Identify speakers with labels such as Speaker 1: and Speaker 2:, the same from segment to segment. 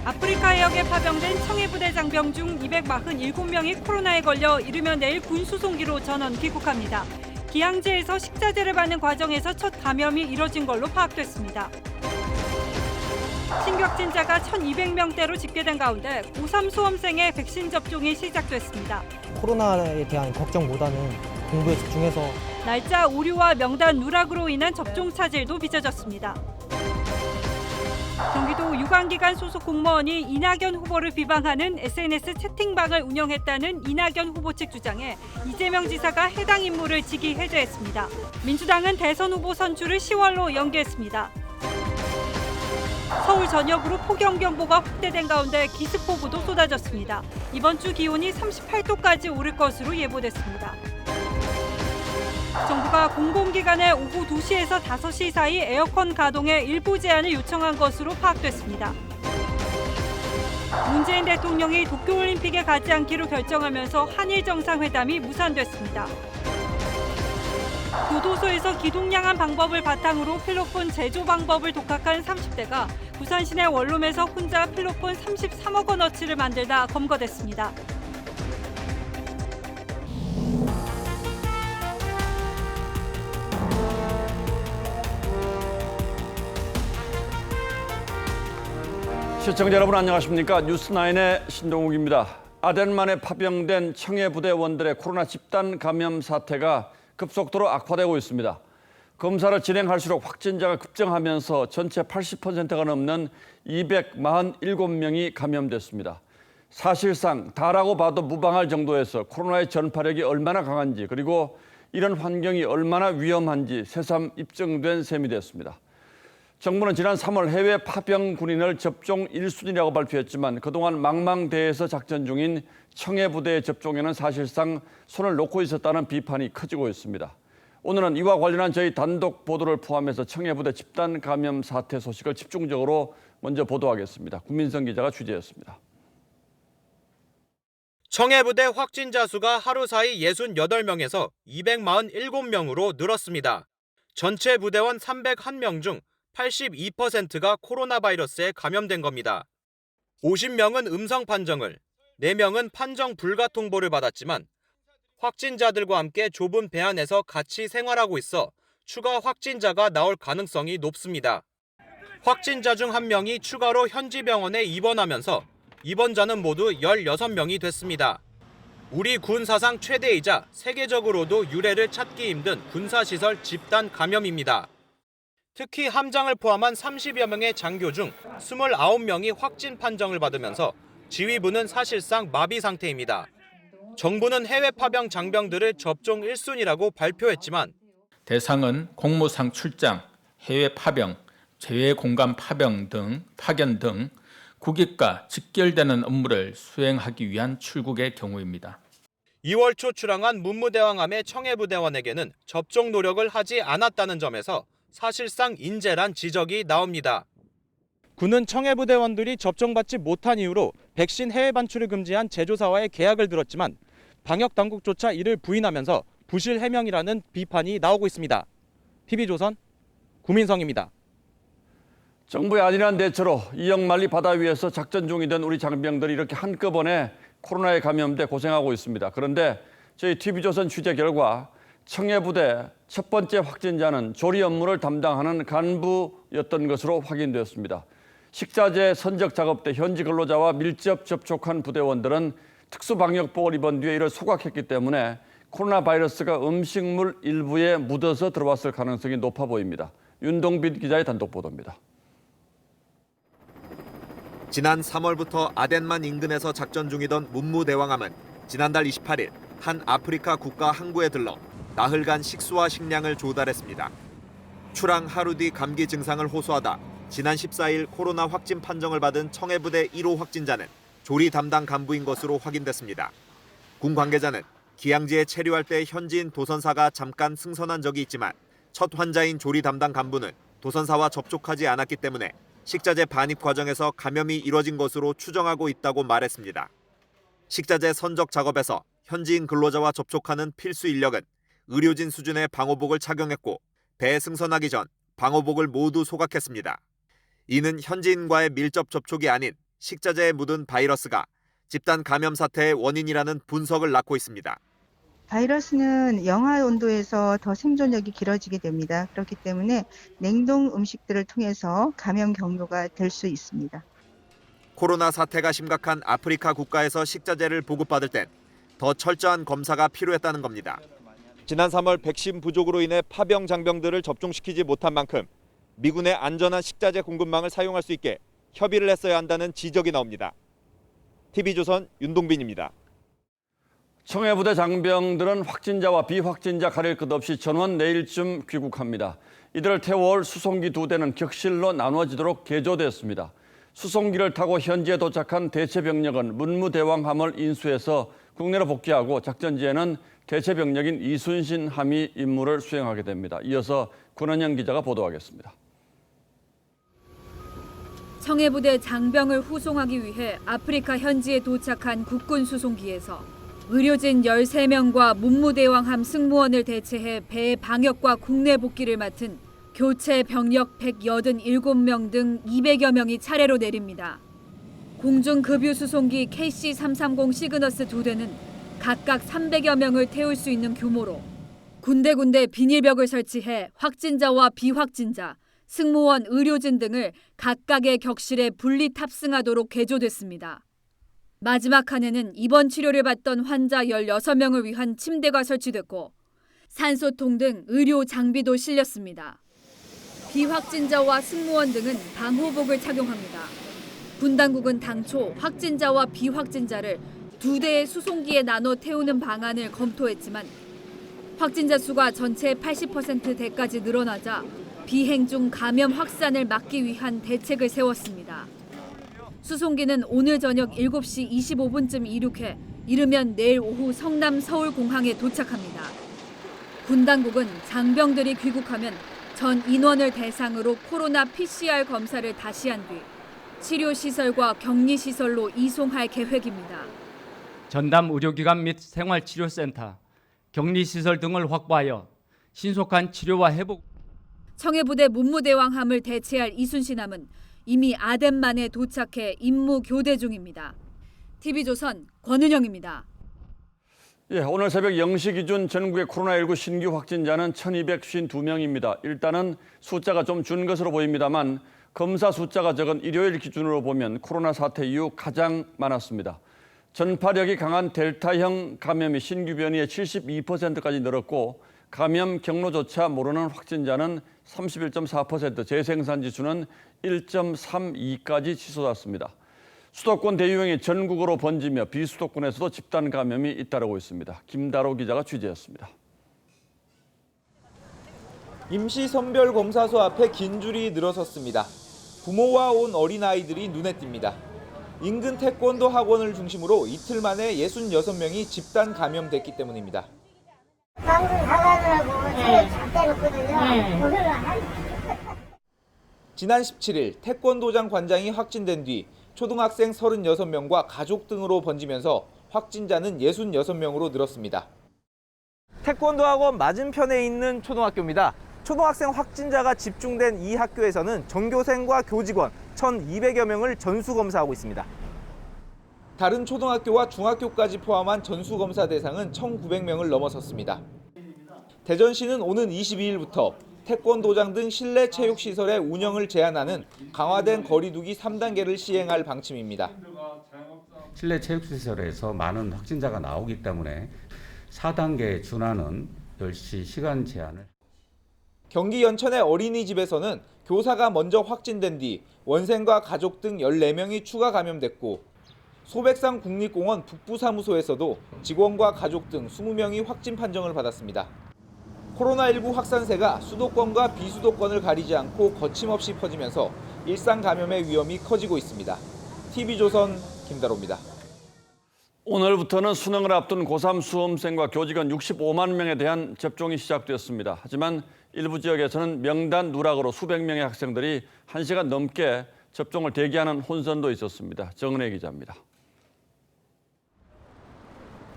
Speaker 1: 아프리카 해역에 파병된 청해부대 장병 중 247명이 코로나에 걸려 이르면 내일 군수송기로 전원 귀국합니다. 기항제에서 식자재를 받는 과정에서 첫 감염이 이뤄진 걸로 파악됐습니다. 신규 확진자가 1,200명대로 집계된 가운데 고3 수험생의 백신 접종이 시작됐습니다.
Speaker 2: 코로나에 대한 걱정보다는 공부에 집중해서
Speaker 1: 날짜 오류와 명단 누락으로 인한 접종 차질도 빚어졌습니다. 경기도 유관기관 소속 공무원이 이낙연 후보를 비방하는 SNS 채팅방을 운영했다는 이낙연 후보 측 주장에 이재명 지사가 해당 인물을 직위 해제했습니다. 민주당은 대선 후보 선출을 10월로 연기했습니다. 서울 전역으로 폭염경보가 확대된 가운데 기습폭우도 쏟아졌습니다. 이번 주 기온이 38도까지 오를 것으로 예보됐습니다. 정부가 공공기관의 오후 2시에서 5시 사이 에어컨 가동에 일부 제한을 요청한 것으로 파악됐습니다. 문재인 대통령이 도쿄올림픽에 가지 않기로 결정하면서 한일 정상회담이 무산됐습니다. 교도소에서 기동량한 방법을 바탕으로 필로폰 제조 방법을 독학한 30대가 부산 시내 원룸에서 혼자 필로폰 33억 원어치를 만들다 검거됐습니다.
Speaker 3: 시청자 여러분 안녕하십니까? 뉴스9의 신동욱입니다. 아덴만에 파병된 청해부대원들의 코로나 집단 감염 사태가 급속도로 악화되고 있습니다. 검사를 진행할수록 확진자가 급증하면서 전체 80%가 넘는 247명이 감염됐습니다. 사실상 다라고 봐도 무방할 정도에서 코로나의 전파력이 얼마나 강한지 그리고 이런 환경이 얼마나 위험한지 새삼 입증된 셈이 됐습니다. 정부는 지난 3월 해외 파병 군인을 접종 1순위라고 발표했지만 그동안 망망대해에서 작전 중인 청해부대의 접종에는 사실상 손을 놓고 있었다는 비판이 커지고 있습니다. 오늘은 이와 관련한 저희 단독 보도를 포함해서 청해부대 집단 감염 사태 소식을 집중적으로 먼저 보도하겠습니다. 구민성 기자가 취재했습니다.
Speaker 4: 청해부대 확진자 수가 하루 사이 68명에서 247명으로 늘었습니다. 전체 부대원 301명 중 82%가 코로나 바이러스에 감염된 겁니다. 50명은 음성 판정을, 4명은 판정 불가 통보를 받았지만 확진자들과 함께 좁은 배 안에서 같이 생활하고 있어 추가 확진자가 나올 가능성이 높습니다. 확진자 중 1명이 추가로 현지 병원에 입원하면서 입원자는 모두 16명이 됐습니다. 우리 군 사상 최대이자 세계적으로도 유례를 찾기 힘든 군사시설 집단 감염입니다. 특히 함장을 포함한 30여 명의 장교 중 29명이 확진 판정을 받으면서 지휘부는 사실상 마비 상태입니다. 정부는 해외 파병 장병들을 접종 1순위라고 발표했지만
Speaker 5: 대상은 공무상 출장, 해외 파병, 재외 공간 파견 등 국익과 직결되는 업무를 수행하기 위한 출국의 경우입니다.
Speaker 4: 2월 초 출항한 문무대왕함의 청해부대원에게는 접종 노력을 하지 않았다는 점에서 사실상 인재란 지적이 나옵니다. 군은 청해부대원들이 접종받지 못한 이유로 백신 해외 반출을 금지한 제조사와의 계약을 들었지만 방역당국조차 이를 부인하면서 부실 해명이라는 비판이 나오고 있습니다. TV조선 구민성입니다.
Speaker 3: 정부의 안일한 대처로 이역만리 바다 위에서 작전 중이던 우리 장병들이 이렇게 한꺼번에 코로나에 감염돼 고생하고 있습니다. 그런데 저희 TV조선 취재 결과 청해부대 첫 번째 확진자는 조리 업무를 담당하는 간부였던 것으로 확인되었습니다. 식자재 선적 작업 때 현지 근로자와 밀접 접촉한 부대원들은 특수방역복을 입은 뒤에 이를 소각했기 때문에 코로나 바이러스가 음식물 일부에 묻어서 들어왔을 가능성이 높아 보입니다. 윤동빈 기자의 단독 보도입니다.
Speaker 6: 지난 3월부터 아덴만 인근에서 작전 중이던 문무대왕함은 지난달 28일 한 아프리카 국가 항구에 들러 나흘간 식수와 식량을 조달했습니다. 출항 하루 뒤 감기 증상을 호소하다 지난 14일 코로나 확진 판정을 받은 청해부대 1호 확진자는 조리 담당 간부인 것으로 확인됐습니다. 군 관계자는 기항지에 체류할 때 현지인 도선사가 잠깐 승선한 적이 있지만 첫 환자인 조리 담당 간부는 도선사와 접촉하지 않았기 때문에 식자재 반입 과정에서 감염이 이뤄진 것으로 추정하고 있다고 말했습니다. 식자재 선적 작업에서 현지인 근로자와 접촉하는 필수 인력은 의료진 수준의 방호복을 착용했고 배에 승선하기 전 방호복을 모두 소각했습니다. 이는 현지인과의 밀접 접촉이 아닌 식자재에 묻은 바이러스가 집단 감염 사태의 원인이라는 분석을 낳고 있습니다.
Speaker 7: 바이러스는 영하 온도에서 더 생존력이 길어지게 됩니다. 그렇기 때문에 냉동 음식들을 통해서 감염 경로가 될 수 있습니다.
Speaker 6: 코로나 사태가 심각한 아프리카 국가에서 식자재를 보급받을 땐 더 철저한 검사가 필요했다는 겁니다. 지난 3월 백신 부족으로 인해 파병 장병들을 접종시키지 못한 만큼 미군의 안전한 식자재 공급망을 사용할 수 있게 협의를 했어야 한다는 지적이 나옵니다. TV조선 윤동빈입니다.
Speaker 3: 청해부대 장병들은 확진자와 비확진자 가릴 것 없이 전원 내일쯤 귀국합니다. 이들을 태워올 수송기 2대는 격실로 나눠지도록 개조됐습니다. 수송기를 타고 현지에 도착한 대체병력은 문무대왕함을 인수해서 국내로 복귀하고 작전지에는 대체병력인 이순신 함이 임무를 수행하게 됩니다. 이어서 권은영 기자가 보도하겠습니다.
Speaker 1: 청해부대 장병을 후송하기 위해 아프리카 현지에 도착한 국군 수송기에서 의료진 13명과 문무대왕함 승무원을 대체해 배 방역과 국내 복귀를 맡은 교체 병력 187명 등 200여 명이 차례로 내립니다. 공중급유 수송기 KC-330 시그너스 2대는 각각 300여 명을 태울 수 있는 규모로 군데군데 비닐벽을 설치해 확진자와 비확진자, 승무원, 의료진 등을 각각의 격실에 분리 탑승하도록 개조됐습니다. 마지막 칸에는 입원 치료를 받던 환자 16명을 위한 침대가 설치됐고 산소통 등 의료 장비도 실렸습니다. 비확진자와 승무원 등은 방호복을 착용합니다. 군 당국은 당초 확진자와 비확진자를 2대의 수송기에 나눠 태우는 방안을 검토했지만 확진자 수가 전체 80%대까지 늘어나자 비행 중 감염 확산을 막기 위한 대책을 세웠습니다. 수송기는 오늘 저녁 7시 25분쯤 이륙해 이르면 내일 오후 성남 서울공항에 도착합니다. 군 당국은 장병들이 귀국하면 전 인원을 대상으로 코로나 PCR 검사를 다시 한 뒤 치료시설과 격리시설로 이송할 계획입니다.
Speaker 8: 전담 의료기관 및 생활치료센터, 격리시설 등을 확보하여 신속한 치료와 회복.
Speaker 1: 청해부대 문무대왕함을 대체할 이순신함은 이미 아덴만에 도착해 임무 교대 중입니다. TV조선 권은영입니다.
Speaker 3: 오늘 새벽 0시 기준 전국의 코로나19 신규 확진자는 1,252명입니다. 일단은 숫자가 좀 준 것으로 보입니다만 검사 숫자가 적은 일요일 기준으로 보면 코로나 사태 이후 가장 많았습니다. 전파력이 강한 델타형 감염이 신규 변이의 72%까지 늘었고 감염 경로조차 모르는 확진자는 31.4%, 재생산 지수는 1.32까지 치솟았습니다. 수도권 대유행이 전국으로 번지며 비수도권에서도 집단 감염이 잇따르고 있습니다. 김다로 기자가 취재했습니다.
Speaker 9: 임시선별검사소 앞에 긴 줄이 늘어섰습니다. 부모와 온 어린아이들이 눈에 띕니다. 인근 태권도 학원을 중심으로 이틀 만에 66명이 집단 감염됐기 때문입니다.
Speaker 10: 방금 가가느라고 떼놓거든요.
Speaker 9: 지난 17일 태권도장 관장이 확진된 뒤 초등학생 36명과 가족 등으로 번지면서 확진자는 66명으로 늘었습니다. 태권도 학원 맞은편에 있는 초등학교입니다. 초등학생 확진자가 집중된 이 학교에서는 전교생과 교직원 1,200여 명을 전수검사하고 있습니다. 다른 초등학교와 중학교까지 포함한 전수검사 대상은 1,900명을 넘어섰습니다. 대전시는 오는 22일부터 태권도장 등 실내 체육시설의 운영을 제한하는 강화된 거리두기 3단계를 시행할 방침입니다.
Speaker 11: 실내 체육시설에서 많은 확진자가 나오기 때문에 4단계에 준하는 10시 시간 제한을.
Speaker 9: 경기 연천의 어린이집에서는 교사가 먼저 확진된 뒤 원생과 가족 등 14명이 추가 감염됐고 소백산 국립공원 북부사무소에서도 직원과 가족 등 20명이 확진 판정을 받았습니다. 코로나19 확산세가 수도권과 비수도권을 가리지 않고 거침없이 퍼지면서 일상 감염의 위험이 커지고 있습니다. TV조선 김다로입니다.
Speaker 3: 오늘부터는 수능을 앞둔 고3 수험생과 교직원 65만 명에 대한 접종이 시작됐습니다. 하지만 일부 지역에서는 명단 누락으로 수백 명의 학생들이 1시간 넘게 접종을 대기하는 혼선도 있었습니다. 정은혜 기자입니다.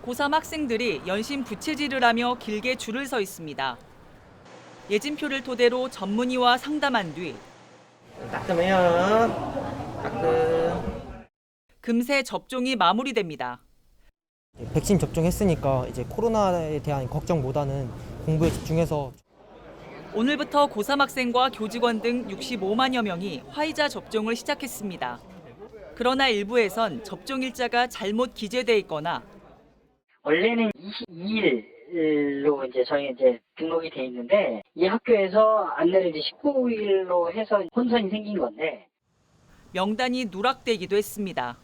Speaker 12: 고3 학생들이 연신 부채질을 하며 길게 줄을 서 있습니다. 예진표를 토대로 전문의와 상담한 뒤
Speaker 2: 따끔해요. 따끔.
Speaker 12: 금세 접종이 마무리됩니다.
Speaker 2: 백신 접종했으니까 이제 코로나에 대한 걱정보다는 공부에 집중해서
Speaker 12: 오늘부터 고3 학생과 교직원 등 65만여 명이 화이자 접종을 시작했습니다. 그러나 일부에선 접종 일자가 잘못 기재돼 있거나
Speaker 13: 원래는 22일로 저희 등록이 돼 있는데 이 학교에서 안내를 19일로 해서 혼선이 생긴 건데
Speaker 12: 명단이 누락되기도 했습니다.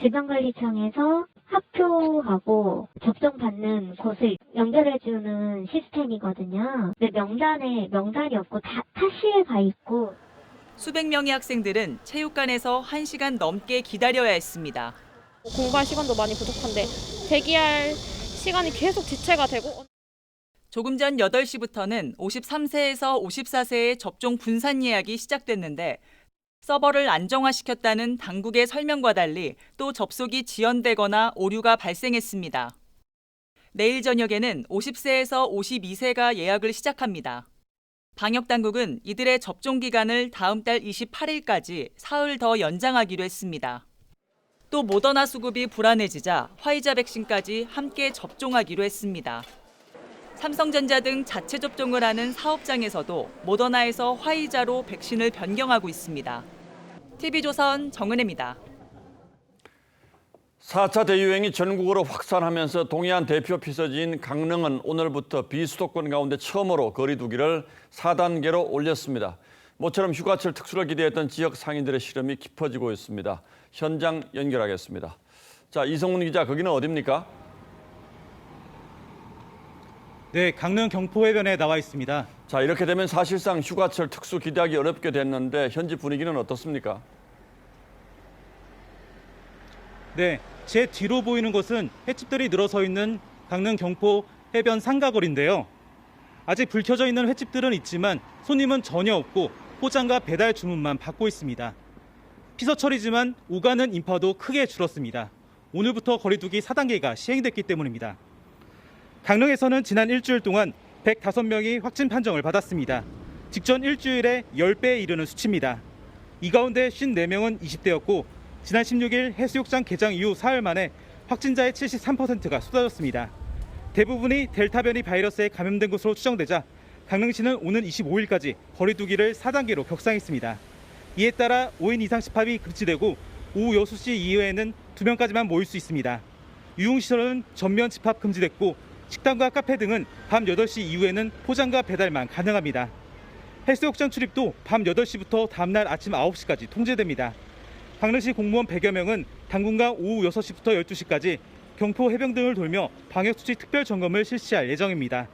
Speaker 10: 질병관리청에서 학교하고 접종받는 곳을 연결해주는 시스템이거든요. 근데 명단이 없고 다 타시에 가 있고
Speaker 12: 수백 명의 학생들은 체육관에서 1시간 넘게 기다려야 했습니다.
Speaker 14: 공부할 시간도 많이 부족한데 대기할 시간이 계속 지체가 되고
Speaker 12: 조금 전 8시부터는 53세에서 54세의 접종 분산 예약이 시작됐는데 서버를 안정화시켰다는 당국의 설명과 달리 또 접속이 지연되거나 오류가 발생했습니다. 내일 저녁에는 50세에서 52세가 예약을 시작합니다. 방역당국은 이들의 접종 기간을 다음 달 28일까지 사흘 더 연장하기로 했습니다. 또 모더나 수급이 불안해지자 화이자 백신까지 함께 접종하기로 했습니다. 삼성전자 등 자체 접종을 하는 사업장에서도 모더나에서 화이자로 백신을 변경하고 있습니다. TV조선 정은혜입니다.
Speaker 3: 4차 대유행이 전국으로 확산하면서 동해안 대표 피서지인 강릉은 오늘부터 비수도권 가운데 처음으로 거리 두기를 4단계로 올렸습니다. 모처럼 휴가철 특수를 기대했던 지역 상인들의 시름이 깊어지고 있습니다. 현장 연결하겠습니다. 자, 이성훈 기자, 거기는 어디입니까?
Speaker 15: 네, 강릉 경포해변에 나와 있습니다.
Speaker 3: 자, 이렇게 되면 사실상 휴가철 특수 기대하기 어렵게 됐는데 현지 분위기는 어떻습니까?
Speaker 15: 네, 제 뒤로 보이는 곳은 횟집들이 늘어서 있는 강릉 경포 해변 상가거리인데요. 아직 불 켜져 있는 횟집들은 있지만 손님은 전혀 없고 포장과 배달 주문만 받고 있습니다. 피서철이지만 오가는 인파도 크게 줄었습니다. 오늘부터 거리두기 4단계가 시행됐기 때문입니다. 강릉에서는 지난 일주일 동안 105명이 확진 판정을 받았습니다. 직전 일주일에 10배에 이르는 수치입니다. 이 가운데 54명은 20대였고 지난 16일 해수욕장 개장 이후 사흘 만에 확진자의 73%가 쏟아졌습니다. 대부분이 델타 변이 바이러스에 감염된 것으로 추정되자 강릉시는 오는 25일까지 거리두기를 4단계로 격상했습니다. 이에 따라 5인 이상 집합이 금지되고 오후 6시 이후에는 2명까지만 모일 수 있습니다. 유흥시설은 전면 집합 금지됐고 식당과 카페 등은 밤 8시 이후에는 포장과 배달만 가능합니다. 해수욕장 출입도 밤 8시부터 다음날 아침 9시까지 통제됩니다. 강릉시 공무원 100여 명은 당분간 오후 6시부터 12시까지 경포 해변 등을 돌며 방역수칙 특별 점검을 실시할 예정입니다.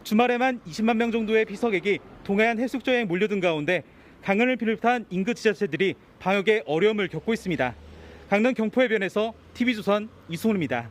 Speaker 15: 주말에만 20만 명 정도의 피서객이 동해안 해수욕장에 몰려든 가운데 강릉을 비롯한 인근 지자체들이 방역에 어려움을 겪고 있습니다. 강릉 경포해변에서 TV조선 이승훈입니다.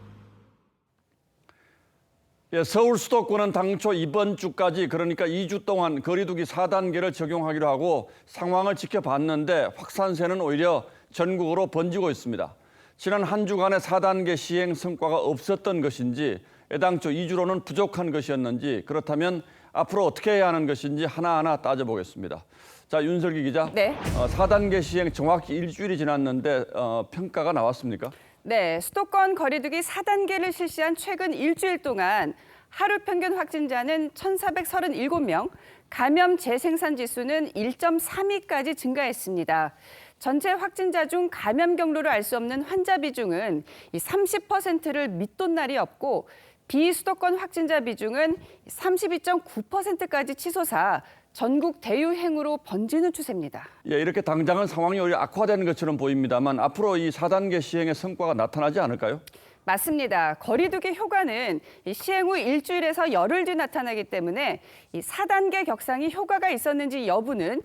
Speaker 3: 예, 서울 수도권은 당초 이번 주까지 그러니까 2주 동안 거리두기 4단계를 적용하기로 하고 상황을 지켜봤는데 확산세는 오히려 전국으로 번지고 있습니다. 지난 한 주간의 4단계 시행 성과가 없었던 것인지 애당초 2주로는 부족한 것이었는지 그렇다면 앞으로 어떻게 해야 하는 것인지 하나하나 따져보겠습니다. 자, 윤설기 기자.
Speaker 16: 네.
Speaker 3: 4단계 시행 정확히 일주일이 지났는데 평가가 나왔습니까?
Speaker 16: 네, 수도권 거리두기 4단계를 실시한 최근 일주일 동안 하루 평균 확진자는 1,437명, 감염 재생산 지수는 1.32까지 증가했습니다. 전체 확진자 중 감염 경로를 알 수 없는 환자 비중은 30%를 밑돈 날이 없고 비수도권 확진자 비중은 32.9%까지 치솟아 전국 대유행으로 번지는 추세입니다.
Speaker 3: 예, 이렇게 당장은 상황이 오히려 악화되는 것처럼 보입니다만 앞으로 이 4단계 시행의 성과가 나타나지 않을까요?
Speaker 16: 맞습니다. 거리두기 효과는 시행 후 일주일에서 열흘 뒤 나타나기 때문에 이 4단계 격상이 효과가 있었는지 여부는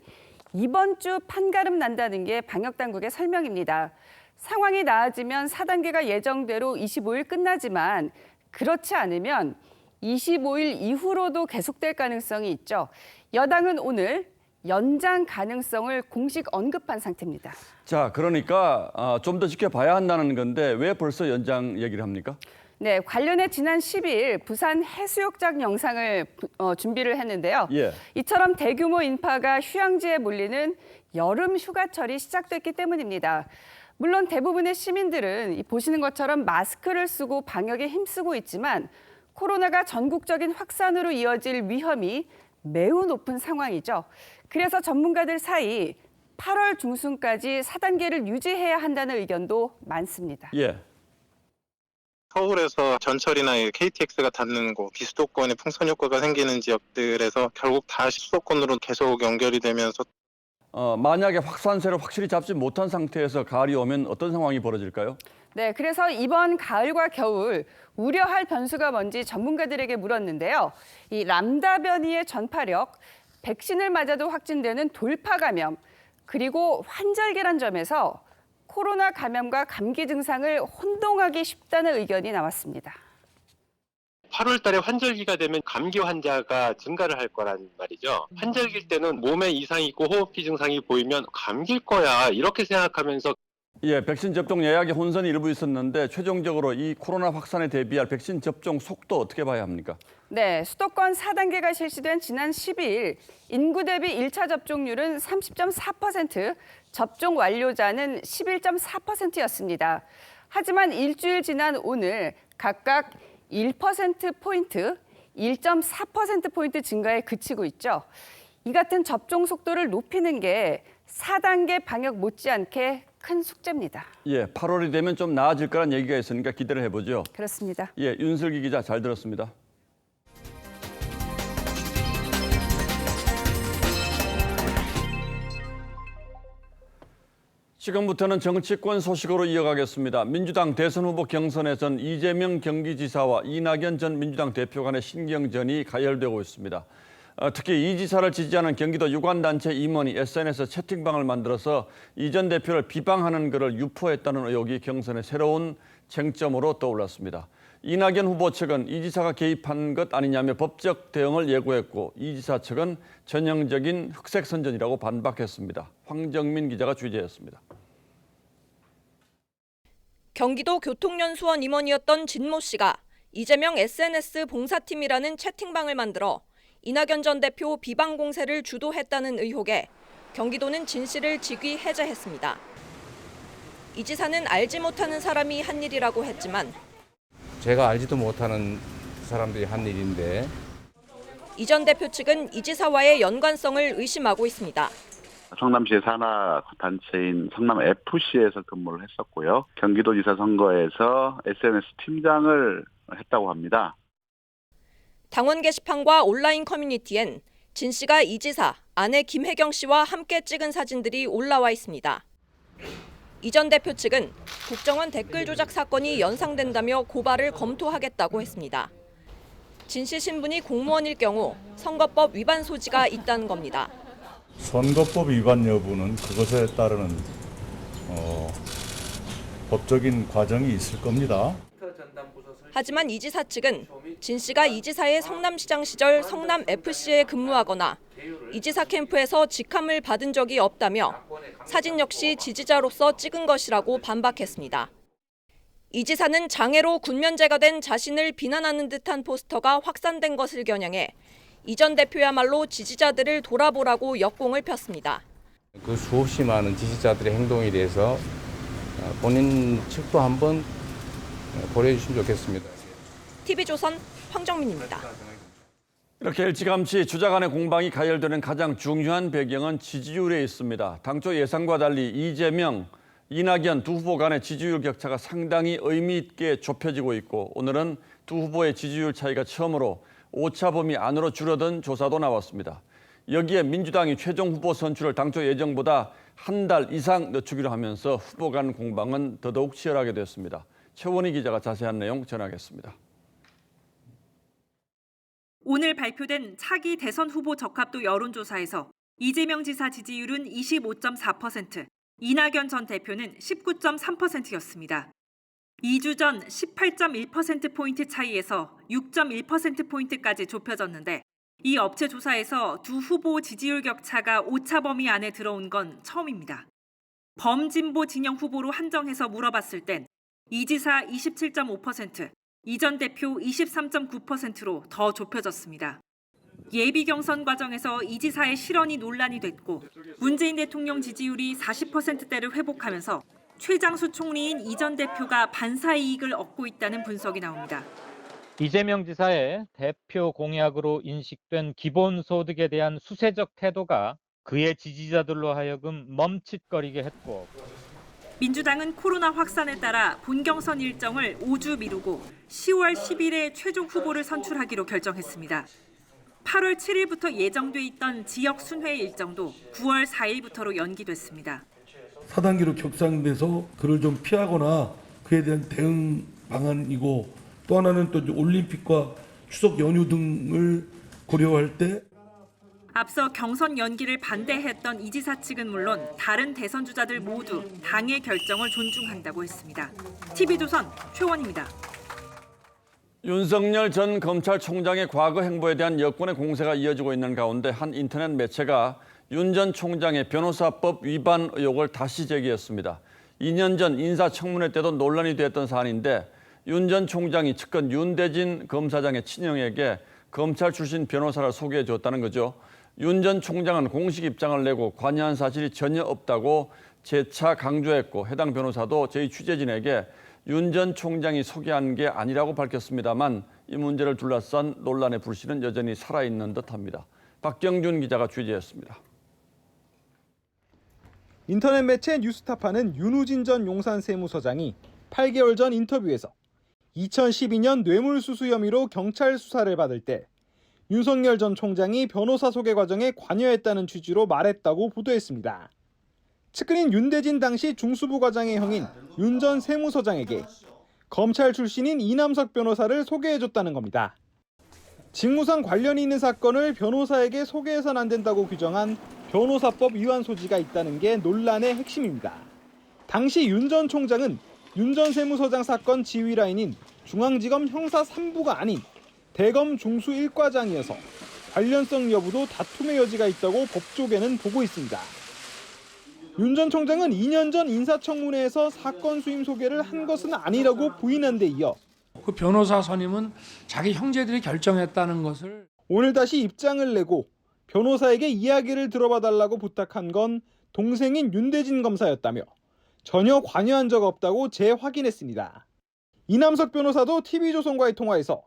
Speaker 16: 이번 주 판가름 난다는 게 방역당국의 설명입니다. 상황이 나아지면 4단계가 예정대로 25일 끝나지만 그렇지 않으면 25일 이후로도 계속될 가능성이 있죠. 여당은 오늘 연장 가능성을 공식 언급한 상태입니다.
Speaker 3: 자, 그러니까 좀 더 지켜봐야 한다는 건데 왜 벌써 연장 얘기를 합니까?
Speaker 16: 네, 관련해 지난 10일 부산 해수욕장 영상을 준비를 했는데요.
Speaker 3: 예.
Speaker 16: 이처럼 대규모 인파가 휴양지에 몰리는 여름 휴가철이 시작됐기 때문입니다. 물론 대부분의 시민들은 보시는 것처럼 마스크를 쓰고 방역에 힘쓰고 있지만 코로나가 전국적인 확산으로 이어질 위험이 매우 높은 상황이죠. 그래서 전문가들 사이 8월 중순까지 4단계를 유지해야 한다는 의견도 많습니다.
Speaker 3: 예.
Speaker 17: 서울에서 전철이나 KTX가 닿는 곳, 비수도권에 풍선 효과가 생기는 지역들에서 결국 다시 수도권으로 계속 연결이 되면서
Speaker 3: 만약에 확산세를 확실히 잡지 못한 상태에서 가을이 오면 어떤 상황이 벌어질까요?
Speaker 16: 네, 그래서 이번 가을과 겨울 우려할 변수가 뭔지 전문가들에게 물었는데요. 이 람다 변이의 전파력, 백신을 맞아도 확진되는 돌파 감염, 그리고 환절기란 점에서 코로나 감염과 감기 증상을 혼동하기 쉽다는 의견이 나왔습니다.
Speaker 18: 8월 달에 환절기가 되면 감기 환자가 증가를 할 거란 말이죠. 환절기일 때는 몸에 이상이 있고 호흡기 증상이 보이면 감기일 거야 이렇게 생각하면서
Speaker 3: 예, 백신 접종 예약에 혼선이 일부 있었는데 최종적으로 이 코로나 확산에 대비할 백신 접종 속도 어떻게 봐야 합니까?
Speaker 16: 네, 수도권 4단계가 실시된 지난 12일 인구 대비 1차 접종률은 30.4%, 접종 완료자는 11.4%였습니다. 하지만 일주일 지난 오늘 각각 1%포인트, 1.4%포인트 증가에 그치고 있죠. 이 같은 접종 속도를 높이는 게 4단계 방역 못지않게 큰 숙제입니다.
Speaker 3: 예, 8월이 되면 좀 나아질 거란 얘기가 있으니까 기대를 해보죠.
Speaker 16: 그렇습니다.
Speaker 3: 예, 윤슬기 기자 잘 들었습니다. 지금부터는 정치권 소식으로 이어가겠습니다. 민주당 대선 후보 경선에선 이재명 경기지사와 이낙연 전 민주당 대표 간의 신경전이 가열되고 있습니다. 특히 이 지사를 지지하는 경기도 유관단체 임원이 SNS 채팅방을 만들어서 이 전 대표를 비방하는 글을 유포했다는 의혹이 경선의 새로운 쟁점으로 떠올랐습니다. 이낙연 후보 측은 이 지사가 개입한 것 아니냐며 법적 대응을 예고했고 이 지사 측은 전형적인 흑색 선전이라고 반박했습니다. 황정민 기자가 취재했습니다.
Speaker 19: 경기도 교통연수원 임원이었던 진모 씨가 이재명 SNS 봉사팀이라는 채팅방을 만들어 이낙연 전 대표 비방 공세를 주도했다는 의혹에 경기도는 진 씨를 직위 해제했습니다. 이 지사는 알지 못하는 사람이 한 일이라고 했지만
Speaker 20: 제가 알지도 못하는 사람들이 한 일인데
Speaker 19: 이 전 대표 측은 이 지사와의 연관성을 의심하고 있습니다.
Speaker 21: 성남시의 산하 단체인 성남FC에서 근무를 했었고요. 경기도지사 선거에서 SNS 팀장을 했다고 합니다.
Speaker 19: 당원 게시판과 온라인 커뮤니티엔 진 씨가 이 지사, 아내 김혜경 씨와 함께 찍은 사진들이 올라와 있습니다. 이 전 대표 측은 국정원 댓글 조작 사건이 연상된다며 고발을 검토하겠다고 했습니다. 진 씨 신분이 공무원일 경우 선거법 위반 소지가 있다는 겁니다.
Speaker 22: 선거법 위반 여부는 그것에 따르는 법적인 과정이 있을 겁니다.
Speaker 19: 하지만 이 지사 측은 진 씨가 이 지사의 성남시장 시절 성남FC에 근무하거나 이 지사 캠프에서 직함을 받은 적이 없다며 사진 역시 지지자로서 찍은 것이라고 반박했습니다. 이 지사는 장애로 군면제가 된 자신을 비난하는 듯한 포스터가 확산된 것을 겨냥해 이 전 대표야말로 지지자들을 돌아보라고 역공을 폈습니다.
Speaker 20: 그 수없이 많은 지지자들의 행동에 대해서 본인 측도 한번 고려해 주시면 좋겠습니다.
Speaker 19: TV조선 황정민입니다.
Speaker 3: 이렇게 일찌감치 주자 간의 공방이 가열되는 가장 중요한 배경은 지지율에 있습니다. 당초 예상과 달리 이재명, 이낙연 두 후보 간의 지지율 격차가 상당히 의미 있게 좁혀지고 있고 오늘은 두 후보의 지지율 차이가 처음으로 오차 범위 안으로 줄어든 조사도 나왔습니다. 여기에 민주당이 최종 후보 선출을 당초 예정보다 한 달 이상 늦추기로 하면서 후보 간 공방은 더더욱 치열하게 됐습니다. 최원희 기자가 자세한 내용 전하겠습니다.
Speaker 1: 오늘 발표된 차기 대선 후보 적합도 여론조사에서 이재명 지사 지지율은 25.4%, 이낙연 전 대표는 19.3%였습니다. 2주 전 18.1%포인트 차이에서 6.1%포인트까지 좁혀졌는데 이 업체 조사에서 두 후보 지지율 격차가 오차 범위 안에 들어온 건 처음입니다. 범진보 진영 후보로 한정해서 물어봤을 땐 이 지사 27.5%, 이 전 대표 23.9%로 더 좁혀졌습니다. 예비 경선 과정에서 이 지사의 실언이 논란이 됐고 문재인 대통령 지지율이 40%대를 회복하면서 최장수 총리인 이 전 대표가 반사 이익을 얻고 있다는 분석이 나옵니다.
Speaker 4: 이재명 지사의 대표 공약으로 인식된 기본소득에 대한 수세적 태도가 그의 지지자들로 하여금 멈칫거리게 했고
Speaker 1: 민주당은 코로나 확산에 따라 본경선 일정을 5주 미루고 10월 10일에 최종 후보를 선출하기로 결정했습니다. 8월 7일부터 예정돼 있던 지역 순회 일정도 9월 4일부터로 연기됐습니다.
Speaker 5: 4단계로 격상돼서 그를 좀 피하거나 그에 대한 대응 방안이고 또 하나는 또 올림픽과 추석 연휴 등을 고려할 때
Speaker 1: 앞서 경선 연기를 반대했던 이 지사 측은 물론 다른 대선 주자들 모두 당의 결정을 존중한다고 했습니다. TV조선 최원입니다.
Speaker 3: 윤석열 전 검찰총장의 과거 행보에 대한 여권의 공세가 이어지고 있는 가운데 한 인터넷 매체가 윤 전 총장의 변호사법 위반 의혹을 다시 제기했습니다. 2년 전 인사청문회 때도 논란이 됐던 사안인데 윤 전 총장이 측근 윤대진 검사장의 친형에게 검찰 출신 변호사를 소개해 줬다는 거죠. 윤 전 총장은 공식 입장을 내고 관여한 사실이 전혀 없다고 재차 강조했고 해당 변호사도 저희 취재진에게 윤 전 총장이 소개한 게 아니라고 밝혔습니다만 이 문제를 둘러싼 논란의 불씨는 여전히 살아있는 듯합니다. 박경준 기자가 취재했습니다.
Speaker 9: 인터넷 매체 뉴스타파는 윤우진 전 용산세무서장이 8개월 전 인터뷰에서 2012년 뇌물수수 혐의로 경찰 수사를 받을 때 윤석열 전 총장이 변호사 소개 과정에 관여했다는 취지로 말했다고 보도했습니다. 측근인 윤대진 당시 중수부 과장의 형인 윤 전 세무서장에게 검찰 출신인 이남석 변호사를 소개해줬다는 겁니다. 직무상 관련이 있는 사건을 변호사에게 소개해서는 안 된다고 규정한 변호사법 위반 소지가 있다는 게 논란의 핵심입니다. 당시 윤 전 총장은 윤 전 세무서장 사건 지휘라인인 중앙지검 형사 3부가 아닌 대검 중수 1과장이어서 관련성 여부도 다툼의 여지가 있다고 법조계는 보고 있습니다. 윤 전 총장은 2년 전 인사청문회에서 사건 수임 소개를 한 것은 아니라고 부인한 데 이어
Speaker 23: 그 변호사 선임은 자기 형제들이 결정했다는 것을
Speaker 9: 오늘 다시 입장을 내고 변호사에게 이야기를 들어봐달라고 부탁한 건 동생인 윤대진 검사였다며 전혀 관여한 적 없다고 재확인했습니다. 이남석 변호사도 TV조선과의 통화에서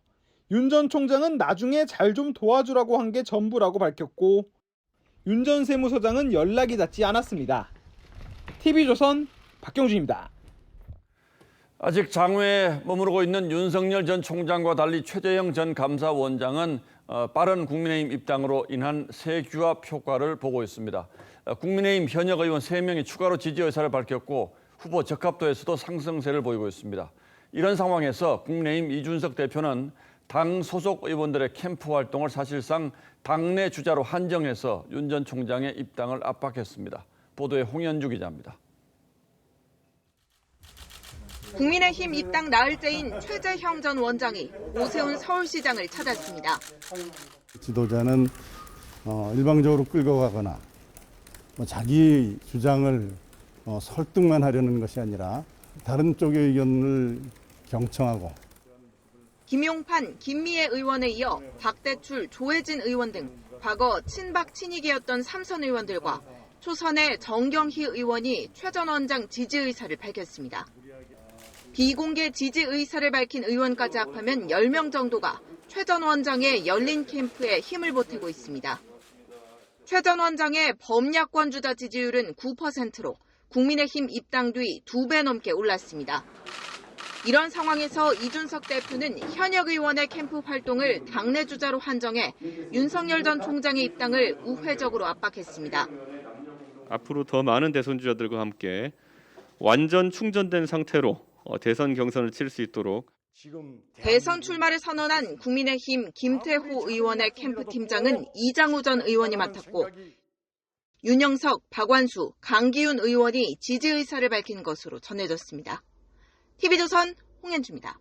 Speaker 9: 윤 전 총장은 나중에 잘 좀 도와주라고 한 게 전부라고 밝혔고 윤 전 세무서장은 연락이 닿지 않았습니다. TV조선 박경준입니다.
Speaker 3: 아직 장외에 머무르고 있는 윤석열 전 총장과 달리 최재형 전 감사원장은 빠른 국민의힘 입당으로 인한 세규합 효과를 보고 있습니다. 국민의힘 현역 의원 3명이 추가로 지지 의사를 밝혔고 후보 적합도에서도 상승세를 보이고 있습니다. 이런 상황에서 국민의힘 이준석 대표는 당 소속 의원들의 캠프 활동을 사실상 당내 주자로 한정해서 윤 전 총장의 입당을 압박했습니다. 보도에 홍현주 기자입니다.
Speaker 24: 국민의힘 입당 나흘째인 최재형 전 원장이 오세훈 서울시장을 찾았습니다.
Speaker 25: 지도자는 일방적으로 끌고 가거나 자기 주장을 설득만 하려는 것이 아니라 다른 쪽의 의견을 경청하고
Speaker 24: 김용판, 김미애 의원에 이어 박대출, 조혜진 의원 등 과거 친박 친이계였던 3선 의원들과 초선의 정경희 의원이 최 전 원장 지지 의사를 밝혔습니다. 비공개 지지 의사를 밝힌 의원까지 합하면 10명 정도가 최 전 원장의 열린 캠프에 힘을 보태고 있습니다. 최 전 원장의 범야권 주자 지지율은 9%로 국민의힘 입당 뒤 2배 넘게 올랐습니다. 이런 상황에서 이준석 대표는 현역 의원의 캠프 활동을 당내 주자로 한정해 윤석열 전 총장의 입당을 우회적으로 압박했습니다.
Speaker 26: 앞으로 더 많은 대선 주자들과 함께 완전 충전된 상태로 대선 경선을 칠 수 있도록
Speaker 24: 대선 출마를 선언한 국민의힘 김태호 의원의 캠프 팀장은 이장우 전 의원이 맡았고 윤영석, 박완수, 강기훈 의원이 지지 의사를 밝힌 것으로 전해졌습니다. TV조선 홍현주입니다.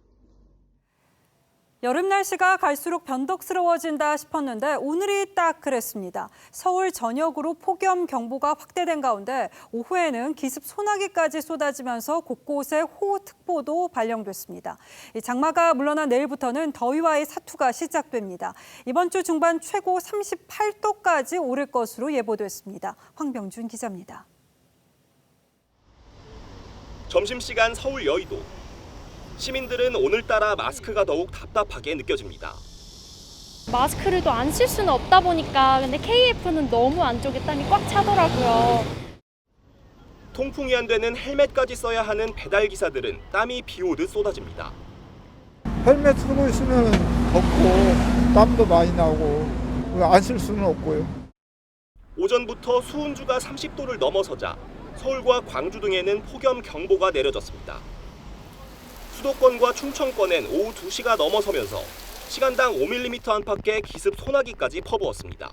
Speaker 1: 여름 날씨가 갈수록 변덕스러워진다 싶었는데 오늘이 딱 그랬습니다. 서울 전역으로 폭염경보가 확대된 가운데 오후에는 기습 소나기까지 쏟아지면서 곳곳에 호우특보도 발령됐습니다. 장마가 물러난 내일부터는 더위와의 사투가 시작됩니다. 이번 주 중반 최고 38도까지 오를 것으로 예보됐습니다. 황병준 기자입니다.
Speaker 2: 점심시간 서울 여의도. 시민들은 오늘따라 마스크가 더욱 답답하게 느껴집니다.
Speaker 14: 마스크를 또 안 쓸 수는 없다 보니까 근데 KF는 너무 안쪽에 땀이 꽉 차더라고요.
Speaker 2: 통풍이 안 되는 헬멧까지 써야 하는 배달 기사들은 땀이 비 오듯 쏟아집니다.
Speaker 6: 헬멧 쓰고 있으면 덥고 땀도 많이 나고 안 쓸 수는 없고요.
Speaker 2: 오전부터 수온주가 30도를 넘어서자 서울과 광주 등에는 폭염 경보가 내려졌습니다. 수도권과 충청권엔 오후 2시가 넘어서면서 시간당 5mm 안팎의 기습 소나기까지 퍼부었습니다.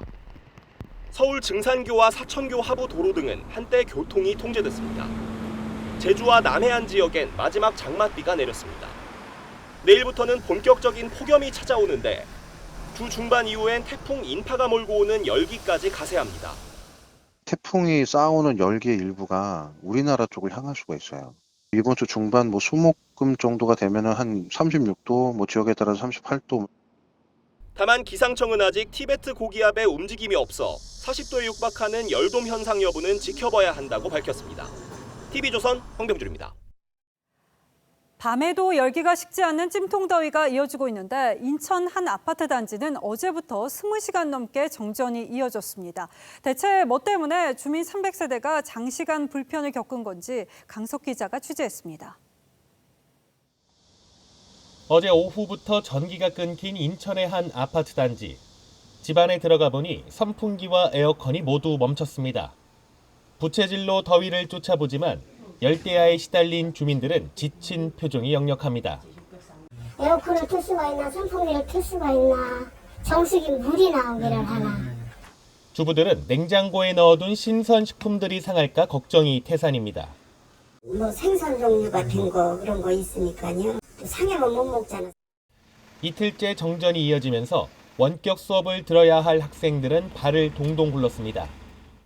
Speaker 2: 서울 증산교와 사천교 하부 도로 등은 한때 교통이 통제됐습니다. 제주와 남해안 지역엔 마지막 장맛비가 내렸습니다. 내일부터는 본격적인 폭염이 찾아오는데 주 중반 이후엔 태풍 인파가 몰고 오는 열기까지 가세합니다.
Speaker 7: 태풍이 쌓아오는 열기의 일부가 우리나라 쪽을 향할 수가 있어요. 이번 주 중반 수목금 정도가 되면은 한 36도, 지역에 따라서 38도.
Speaker 2: 다만 기상청은 아직 티베트 고기압의 움직임이 없어 40도에 육박하는 열돔 현상 여부는 지켜봐야 한다고 밝혔습니다. TV조선 황병준입니다.
Speaker 1: 밤에도 열기가 식지 않는 찜통더위가 이어지고 있는데 인천 한 아파트 단지는 어제부터 20시간 넘게 정전이 이어졌습니다. 대체 뭐 때문에 주민 300세대가 장시간 불편을 겪은 건지 강석 기자가 취재했습니다.
Speaker 8: 어제 오후부터 전기가 끊긴 인천의 한 아파트 단지. 집 안에 들어가 보니 선풍기와 에어컨이 모두 멈췄습니다. 부채질로 더위를 쫓아보지만 열대야에 시달린 주민들은 지친 표정이 역력합니다.
Speaker 11: 에어컨을 틀 수가 있나, 선풍기를 틀 수가 있나, 정수기 물이 나오기를 하나.
Speaker 8: 주부들은 냉장고에 넣어둔 신선식품들이 상할까 걱정이 태산입니다.
Speaker 11: 생선 종류 같은 거 그런 거 있으니까요. 상하면 못 먹잖아.
Speaker 8: 이틀째 정전이 이어지면서 원격 수업을 들어야 할 학생들은 발을 동동 굴렀습니다.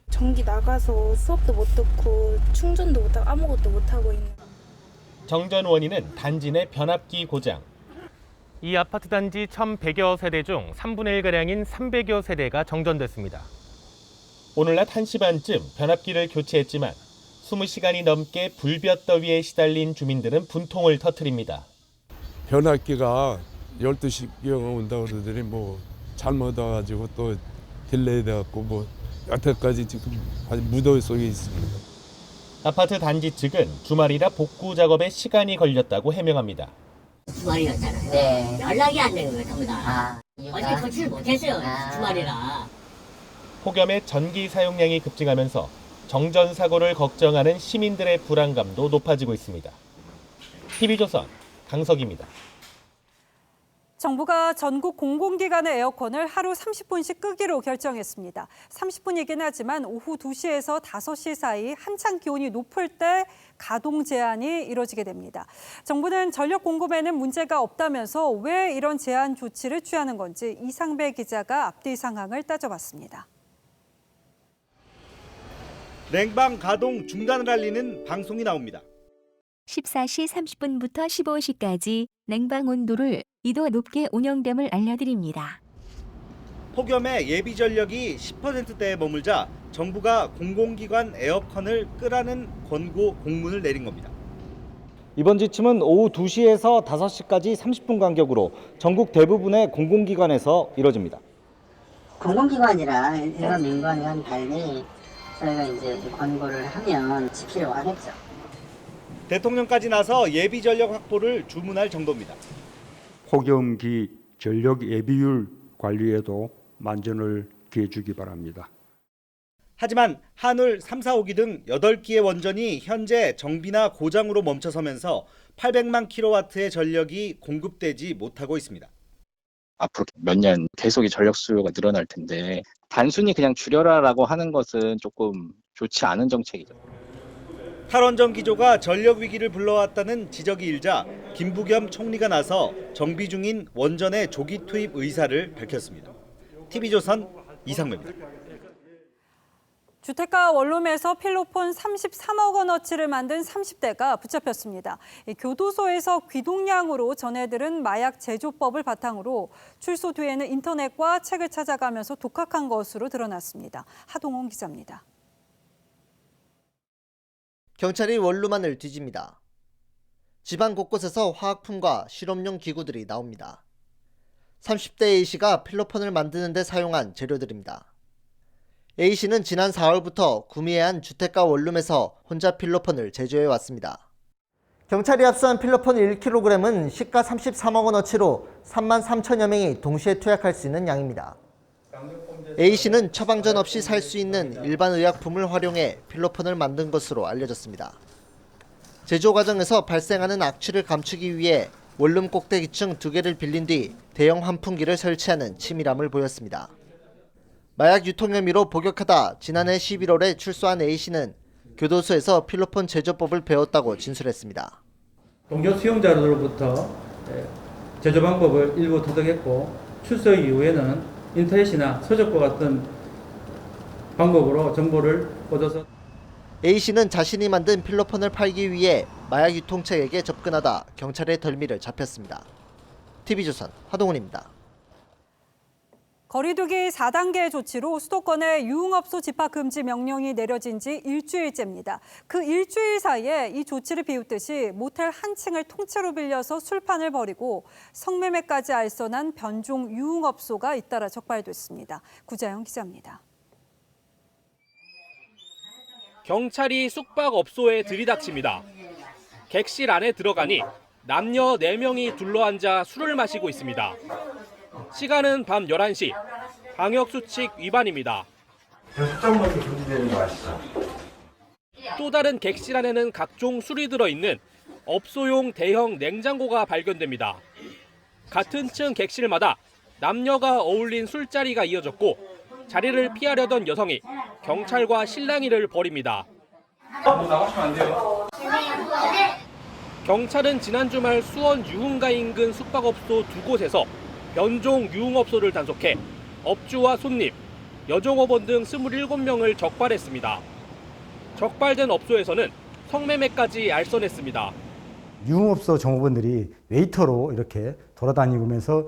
Speaker 13: 전기 나가서 수업도 못 듣고 충전도 못하고 아무것도 못하고 있는.
Speaker 8: 정전 원인은 단지 내 변압기 고장. 이 아파트 단지 1,100여 세대 중 3분의 1가량인 300여 세대가 정전됐습니다. 오늘 낮 1시 반쯤 변압기를 교체했지만 20시간이 넘게 불볕더위에 시달린 주민들은 분통을 터뜨립니다.
Speaker 27: 변압기가 12시경에 온다고 그러더니 잘못 와가지고 또 딜레이 돼갖고 여태까지 지금 아주 무더위 속에 있습니다.
Speaker 8: 아파트 단지 측은 주말이라 복구 작업에 시간이 걸렸다고 해명합니다.
Speaker 11: 주말이었잖아요. 네. 연락이 안 되는 거예요, 전부 다. 어저께 거치를 못했어요, 주말이라.
Speaker 8: 폭염에 전기 사용량이 급증하면서 정전 사고를 걱정하는 시민들의 불안감도 높아지고 있습니다. TV조선 강석입니다.
Speaker 1: 정부가 전국 공공기관의 에어컨을 하루 30분씩 끄기로 결정했습니다. 30분이긴 하지만 오후 2시에서 5시 사이 한창 기온이 높을 때 가동 제한이 이뤄지게 됩니다. 정부는 전력 공급에는 문제가 없다면서 왜 이런 제한 조치를 취하는 건지 이상배 기자가 앞뒤 상황을 따져봤습니다.
Speaker 28: 냉방 가동 중단을 알리는 방송이 나옵니다.
Speaker 29: 14시 30분부터 15시까지 냉방 온도를 2도 높게 운영됨을 알려드립니다.
Speaker 28: 폭염에 예비 전력이 10%대에 머물자 정부가 공공기관 에어컨을 끄라는 권고 공문을 내린 겁니다.
Speaker 30: 이번 지침은 오후 2시에서 5시까지 30분 간격으로 전국 대부분의 공공기관에서 이뤄집니다.
Speaker 11: 공공기관이라 일반 민간과는 달리 저희가 이제 권고를 하면 지키려고 하겠죠.
Speaker 28: 대통령까지 나서 예비 전력 확보를 주문할 정도입니다.
Speaker 31: 폭염기 전력 예비율 관리에도 만전을 기해주기 바랍니다.
Speaker 28: 하지만 한울 3, 4, 5기 등 8기의 원전이 현재 정비나 고장으로 멈춰서면서 800만 킬로와트의 전력이 공급되지 못하고 있습니다.
Speaker 32: 앞으로 몇 년 계속 전력 수요가 늘어날 텐데 단순히 그냥 줄여라라고 하는 것은 조금 좋지 않은 정책이죠.
Speaker 28: 탈원전 기조가 전력 위기를 불러왔다는 지적이 일자 김부겸 총리가 나서 정비 중인 원전의 조기 투입 의사를 밝혔습니다. TV조선 이상매입니다.
Speaker 1: 주택가 원룸에서 필로폰 33억 원어치를 만든 30대가 붙잡혔습니다. 교도소에서 귀동량으로 전해들은 마약 제조법을 바탕으로 출소 뒤에는 인터넷과 책을 찾아가면서 독학한 것으로 드러났습니다. 하동원 기자입니다.
Speaker 4: 경찰이 원룸안을 뒤집니다. 집안 곳곳에서 화학품과 실험용 기구들이 나옵니다. 30대 A씨가 필로폰을 만드는 데 사용한 재료들입니다. A씨는 지난 4월부터 구미해안 주택가 원룸에서 혼자 필로폰을 제조해 왔습니다. 경찰이 압수한 필로폰 1kg은 시가 33억 원어치로 3만 3천여 명이 동시에 투약할 수 있는 양입니다. A씨는 처방전 없이 살 수 있는 일반 의약품을 활용해 필로폰을 만든 것으로 알려졌습니다. 제조 과정에서 발생하는 악취를 감추기 위해 원룸 꼭대기층 2개를 빌린 뒤 대형 환풍기를 설치하는 치밀함을 보였습니다. 마약 유통 혐의로 복역하다 지난해 11월에 출소한 A씨는 교도소에서 필로폰 제조법을 배웠다고 진술했습니다.
Speaker 5: 동료 수용자로부터 제조 방법을 일부 터득했고 출소 이후에는 인터넷이나 서적과 같은 방법으로 정보를 얻어서
Speaker 4: A씨는 자신이 만든 필로폰을 팔기 위해 마약 유통책에게 접근하다 경찰의 덜미를 잡혔습니다. TV조선 하동훈입니다.
Speaker 1: 거리두기 4단계 조치로 수도권에 유흥업소 집합 금지 명령이 내려진 지 일주일째입니다. 그 일주일 사이에 이 조치를 비웃듯이 모텔 한 층을 통째로 빌려서 술판을 벌이고 성매매까지 알선한 변종 유흥업소가 잇따라 적발됐습니다. 구자영 기자입니다.
Speaker 10: 경찰이 숙박업소에 들이닥칩니다. 객실 안에 들어가니 남녀 4명이 둘러앉아 술을 마시고 있습니다. 시간은 밤 11시. 방역수칙 위반입니다.
Speaker 12: 숙박업소 금지되는 거 아시죠?
Speaker 10: 또 다른 객실 안에는 각종 술이 들어있는 업소용 대형 냉장고가 발견됩니다. 같은 층 객실마다 남녀가 어울린 술자리가 이어졌고 자리를 피하려던 여성이 경찰과 실랑이를 벌입니다.
Speaker 12: 나가시면 안 돼요.
Speaker 10: 경찰은 지난 주말 수원 유흥가 인근 숙박업소 2곳에서 변종 유흥업소를 단속해 업주와 손님, 여종업원 등 27명을 적발했습니다. 적발된 업소에서는 성매매까지 알선했습니다.
Speaker 15: 유흥업소 종업원들이 웨이터로 이렇게 돌아다니면서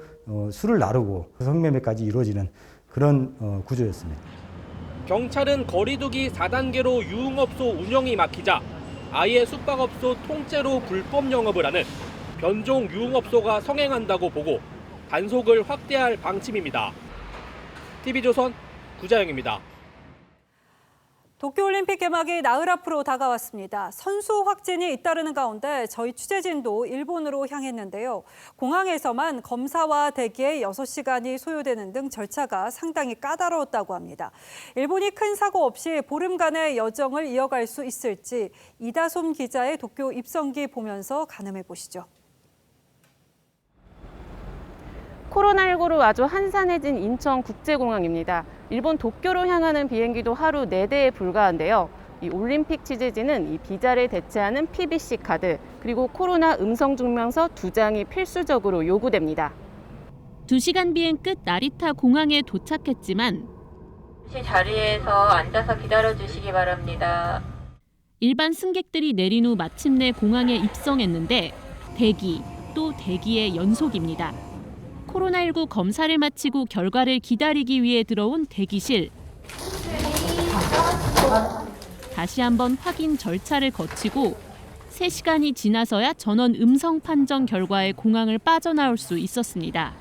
Speaker 15: 술을 나르고 성매매까지 이루어지는 그런 구조였습니다.
Speaker 10: 경찰은 거리두기 4단계로 유흥업소 운영이 막히자 아예 숙박업소 통째로 불법 영업을 하는 변종 유흥업소가 성행한다고 보고 단속을 확대할 방침입니다. TV조선 구자영입니다.
Speaker 1: 도쿄올림픽 개막이 나흘 앞으로 다가왔습니다. 선수 확진이 잇따르는 가운데 저희 취재진도 일본으로 향했는데요. 공항에서만 검사와 대기에 6시간이 소요되는 등 절차가 상당히 까다로웠다고 합니다. 일본이 큰 사고 없이 보름간의 여정을 이어갈 수 있을지 이다솜 기자의 도쿄 입성기 보면서 가늠해 보시죠.
Speaker 16: 코로나19로 아주 한산해진 인천국제공항입니다. 일본 도쿄로 향하는 비행기도 하루 4대에 불과한데요. 이 올림픽 취재진은 이 비자를 대체하는 PBC 카드 그리고 코로나 음성 증명서 2장이 필수적으로 요구됩니다.
Speaker 17: 2시간 비행 끝 나리타 공항에 도착했지만
Speaker 18: 자리에서 앉아서 기다려주시기 바랍니다.
Speaker 17: 일반 승객들이 내린 후 마침내 공항에 입성했는데 대기, 또 대기의 연속입니다. 코로나19 검사를 마치고 결과를 기다리기 위해 들어온 대기실. 다시 한번 확인 절차를 거치고 3시간이 지나서야 전원 음성 판정 결과에 공항을 빠져나올 수 있었습니다.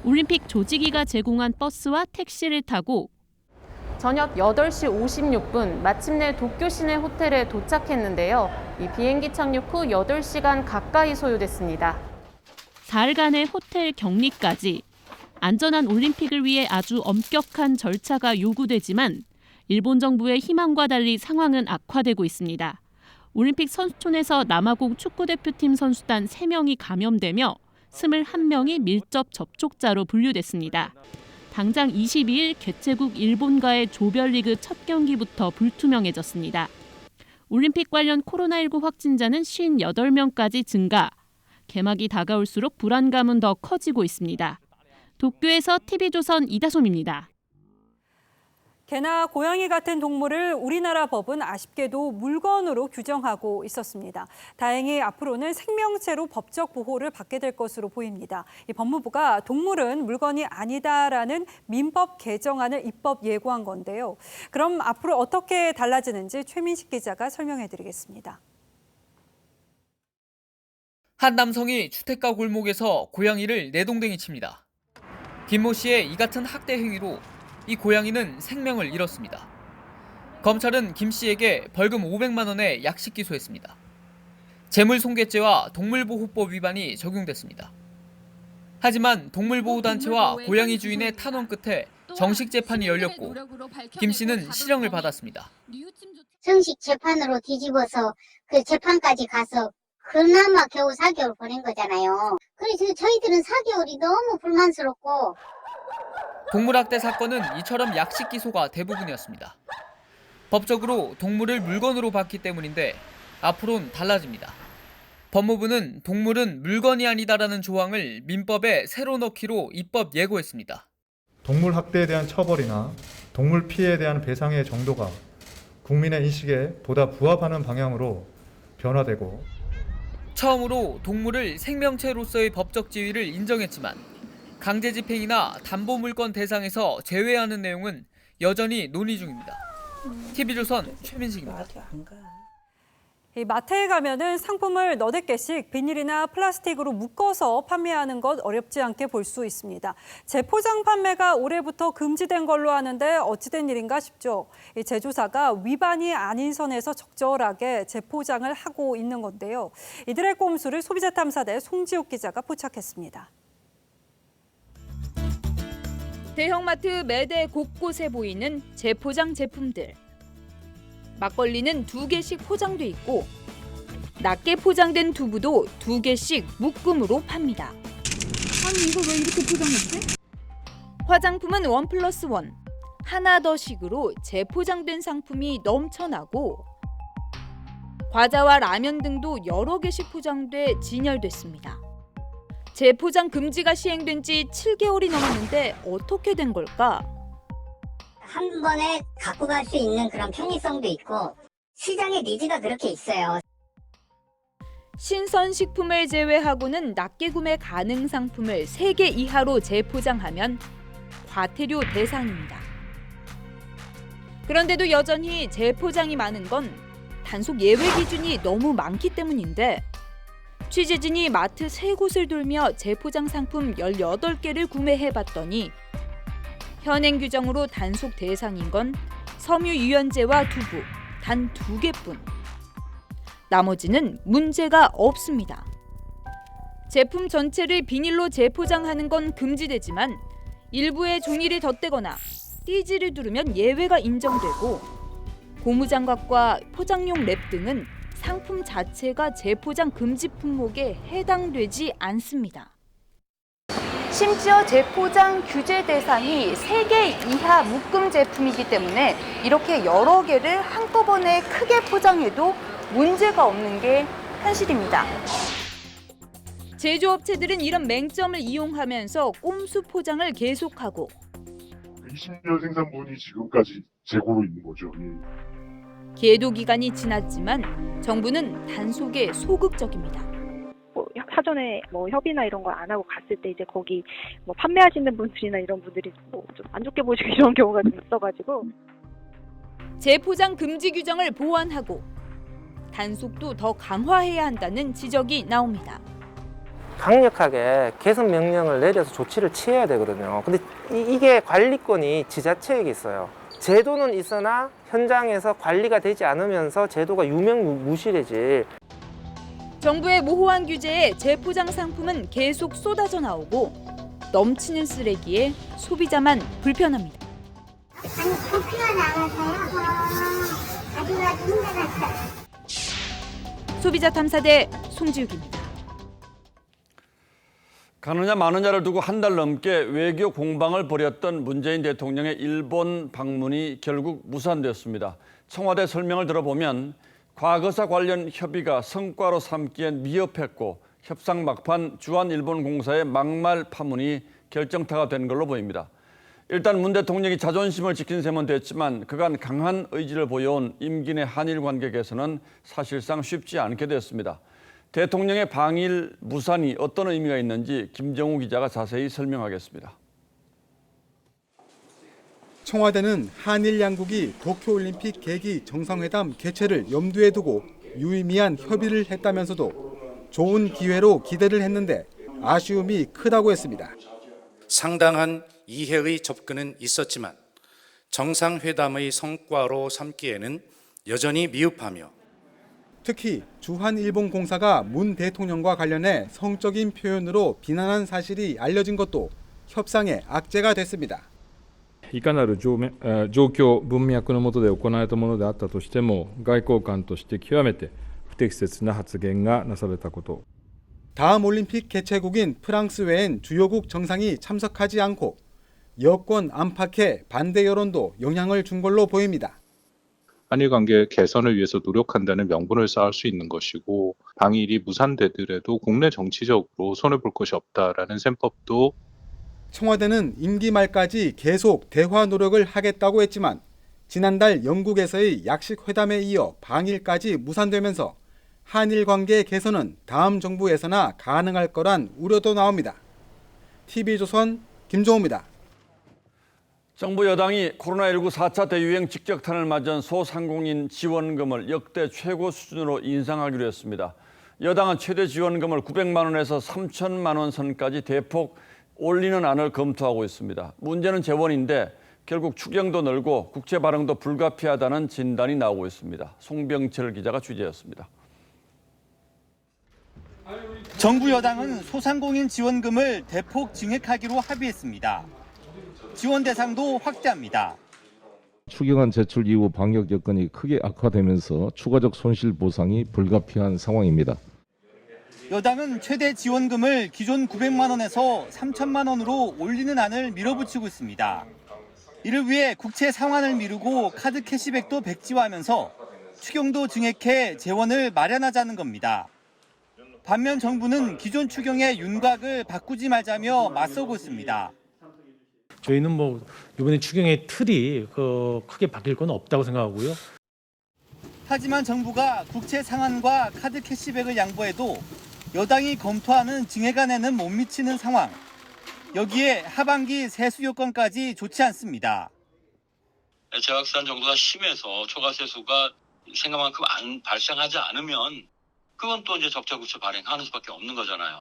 Speaker 17: 올림픽 조직위가 제공한 버스와 택시를 타고
Speaker 16: 저녁 8시 56분 마침내 도쿄 시내 호텔에 도착했는데요. 이 비행기 착륙 후 8시간 가까이 소요됐습니다.
Speaker 17: 사흘간의 호텔 격리까지 안전한 올림픽을 위해 아주 엄격한 절차가 요구되지만 일본 정부의 희망과 달리 상황은 악화되고 있습니다. 올림픽 선수촌에서 남아공 축구대표팀 선수단 3명이 감염되며 21명이 밀접 접촉자로 분류됐습니다. 당장 22일 개최국 일본과의 조별리그 첫 경기부터 불투명해졌습니다. 올림픽 관련 코로나19 확진자는 58명까지 증가. 개막이 다가올수록 불안감은 더 커지고 있습니다. 도쿄에서 TV조선 이다솜입니다.
Speaker 1: 개나 고양이 같은 동물을 우리나라 법은 아쉽게도 물건으로 규정하고 있었습니다. 다행히 앞으로는 생명체로 법적 보호를 받게 될 것으로 보입니다. 이 법무부가 동물은 물건이 아니다라는 민법 개정안을 입법 예고한 건데요. 그럼 앞으로 어떻게 달라지는지 최민식 기자가 설명해드리겠습니다.
Speaker 3: 한 남성이 주택가 골목에서 고양이를 내동댕이 칩니다. 김모 씨의 이 같은 학대 행위로 이 고양이는 생명을 잃었습니다. 검찰은 김 씨에게 벌금 500만 원의 약식 기소했습니다. 재물손괴죄와 동물보호법 위반이 적용됐습니다. 하지만 동물보호단체와 고양이 주인의 탄원 끝에 정식 재판이 열렸고 김 씨는 실형을 받았습니다.
Speaker 6: 정식 재판으로 뒤집어서 그 재판까지 가서 그나마 겨우 4개월 보낸 거잖아요. 그래서 저희들은 4개월이 너무 불만스럽고.
Speaker 3: 동물학대 사건은 이처럼 약식 기소가 대부분이었습니다. 법적으로 동물을 물건으로 봤기 때문인데 앞으로는 달라집니다. 법무부는 동물은 물건이 아니다라는 조항을 민법에 새로 넣기로 입법 예고했습니다.
Speaker 9: 동물 학대에 대한 처벌이나 동물 피해에 대한 배상의 정도가 국민의 인식에 보다 부합하는 방향으로 변화되고
Speaker 3: 처음으로 동물을 생명체로서의 법적 지위를 인정했지만 강제 집행이나 담보 물건 대상에서 제외하는 내용은 여전히 논의 중입니다. TV조선 최민식입니다.
Speaker 1: 이 마트에 가면은 상품을 너댓 개씩 비닐이나 플라스틱으로 묶어서 판매하는 것 어렵지 않게 볼 수 있습니다. 재포장 판매가 올해부터 금지된 걸로 아는데 어찌된 일인가 싶죠. 이 제조사가 위반이 아닌 선에서 적절하게 재포장을 하고 있는 건데요. 이들의 꼼수를 소비자탐사대 송지욱 기자가 포착했습니다.
Speaker 14: 대형마트 매대 곳곳에 보이는 재포장 제품들. 막걸리는 2개씩 포장돼 있고 낮게 포장된 두부도 2개씩 묶음으로 팝니다.
Speaker 19: 아니 이거 왜 이렇게 포장했지?
Speaker 14: 화장품은 1+1, 하나 더식으로 재포장된 상품이 넘쳐나고 과자와 라면 등도 여러 개씩 포장돼 진열됐습니다. 재포장 금지가 시행된 지 7개월이 넘었는데 어떻게 된 걸까?
Speaker 6: 한 번에 갖고 갈 수 있는 그런 편의성도 있고 시장의 니즈가 그렇게 있어요.
Speaker 14: 신선식품을 제외하고는 낮게 구매 가능 상품을 3개 이하로 재포장하면 과태료 대상입니다. 그런데도 여전히 재포장이 많은 건 단속 예외 기준이 너무 많기 때문인데 취재진이 마트 3곳을 돌며 재포장 상품 18개를 구매해봤더니 현행 규정으로 단속 대상인 건 섬유 유연제와 두부 단 2개뿐. 나머지는 문제가 없습니다. 제품 전체를 비닐로 재포장하는 건 금지되지만 일부에 종이를 덧대거나 띠지를 두르면 예외가 인정되고 고무장갑과 포장용 랩 등은 상품 자체가 재포장 금지 품목에 해당되지 않습니다.
Speaker 19: 심지어 재포장 규제 대상이 3개 이하 묶음 제품이기 때문에 이렇게 여러 개를 한꺼번에 크게 포장해도 문제가 없는 게 현실입니다.
Speaker 14: 제조업체들은 이런 맹점을 이용하면서 꼼수 포장을 계속하고
Speaker 20: 20년 생산분이 지금까지 재고로 있는 거죠.
Speaker 14: 계도 기간이 지났지만 정부는 단속에 소극적입니다.
Speaker 13: 사전에 협의나 이런 걸 안 하고 갔을 때 이제 거기 판매하시는 분들이나 이런 분들이 좀 안 좋게 보시고 이런 경우가 좀 있어가지고
Speaker 14: 재포장 금지 규정을 보완하고 단속도 더 강화해야 한다는 지적이 나옵니다.
Speaker 21: 강력하게 개선 명령을 내려서 조치를 취해야 되거든요. 근데 이게 관리권이 지자체에게 있어요. 제도는 있으나 현장에서 관리가 되지 않으면서 제도가 유명무실해질.
Speaker 14: 정부의 모호한 규제에 재포장 상품은 계속 쏟아져 나오고 넘치는 쓰레기에 소비자만 불편합니다.
Speaker 6: 아니 부피가 나가서요. 가져가기 힘들었어요.
Speaker 14: 소비자탐사대 송지욱입니다.
Speaker 22: 가느냐 마느냐를 두고 한 달 넘게 외교 공방을 벌였던 문재인 대통령의 일본 방문이 결국 무산되었습니다. 청와대 설명을 들어보면 과거사 관련 협의가 성과로 삼기엔 미흡했고 협상 막판 주한일본공사의 막말 파문이 결정타가 된 걸로 보입니다. 일단 문 대통령이 자존심을 지킨 셈은 됐지만 그간 강한 의지를 보여온 임기 내 한일 관계 개선은 사실상 쉽지 않게 됐습니다. 대통령의 방일 무산이 어떤 의미가 있는지 김정우 기자가 자세히 설명하겠습니다.
Speaker 2: 청와대는 한일 양국이 도쿄올림픽 계기 정상회담 개최를 염두에 두고 유의미한 협의를 했다면서도 좋은 기회로 기대를 했는데 아쉬움이 크다고 했습니다.
Speaker 7: 상당한 이해의 접근은 있었지만 정상회담의 성과로 삼기에는 여전히 미흡하며
Speaker 2: 특히 주한일본공사가 문 대통령과 관련해 성적인 표현으로 비난한 사실이 알려진 것도 협상의 악재가 됐습니다.
Speaker 8: いかなる状況、文脈の下で行われたものであったとしても、外交官として極めて不適切な発言がなされたこと。
Speaker 2: 다음 올림픽 개최국인 프랑스 외엔 주요국 정상이 참석하지 않고 여권 안팎의 반대 여론도 영향을 준 걸로 보입니다.
Speaker 32: 한일 관계 개선을 위해서 노력한다는 명분을 쌓을 수 있는 것이고 방일이 무산되더라도 국내 정치적으로 손해볼 것이 없다라는 셈법도
Speaker 2: 청와대는 임기 말까지 계속 대화 노력을 하겠다고 했지만 지난달 영국에서의 약식 회담에 이어 방일까지 무산되면서 한일 관계 개선은 다음 정부에서나 가능할 거란 우려도 나옵니다. TV조선 김종호입니다.
Speaker 22: 정부 여당이 코로나19 4차 대유행 직격탄을 맞은 소상공인 지원금을 역대 최고 수준으로 인상하기로 했습니다. 여당은 최대 지원금을 900만 원에서 3천만 원 선까지 대폭 올리는 안을 검토하고 있습니다. 문제는 재원인데 결국 추경도 늘고 국채 발행도 불가피하다는 진단이 나오고 있습니다. 송병철 기자가 취재했습니다.
Speaker 11: 정부 여당은 소상공인 지원금을 대폭 증액하기로 합의했습니다. 지원 대상도 확대합니다.
Speaker 23: 추경안 제출 이후 방역 여건이 크게 악화되면서 추가적 손실 보상이 불가피한 상황입니다.
Speaker 11: 여당은 최대 지원금을 기존 900만 원에서 3천만 원으로 올리는 안을 밀어붙이고 있습니다. 이를 위해 국채 상환을 미루고 카드 캐시백도 백지화하면서 추경도 증액해 재원을 마련하자는 겁니다. 반면 정부는 기존 추경의 윤곽을 바꾸지 말자며 맞서고 있습니다.
Speaker 24: 저희는 이번에 추경의 틀이 크게 바뀔 건 없다고 생각하고요.
Speaker 11: 하지만 정부가 국채 상환과 카드 캐시백을 양보해도 여당이 검토하는 증액안에는 못 미치는 상황. 여기에 하반기 세수 요건까지 좋지 않습니다.
Speaker 25: 재확산 정도가 심해서 초과세수가 생각만큼 발생하지 않으면 그건 또 이제 적자 국채 발행하는 수밖에 없는 거잖아요.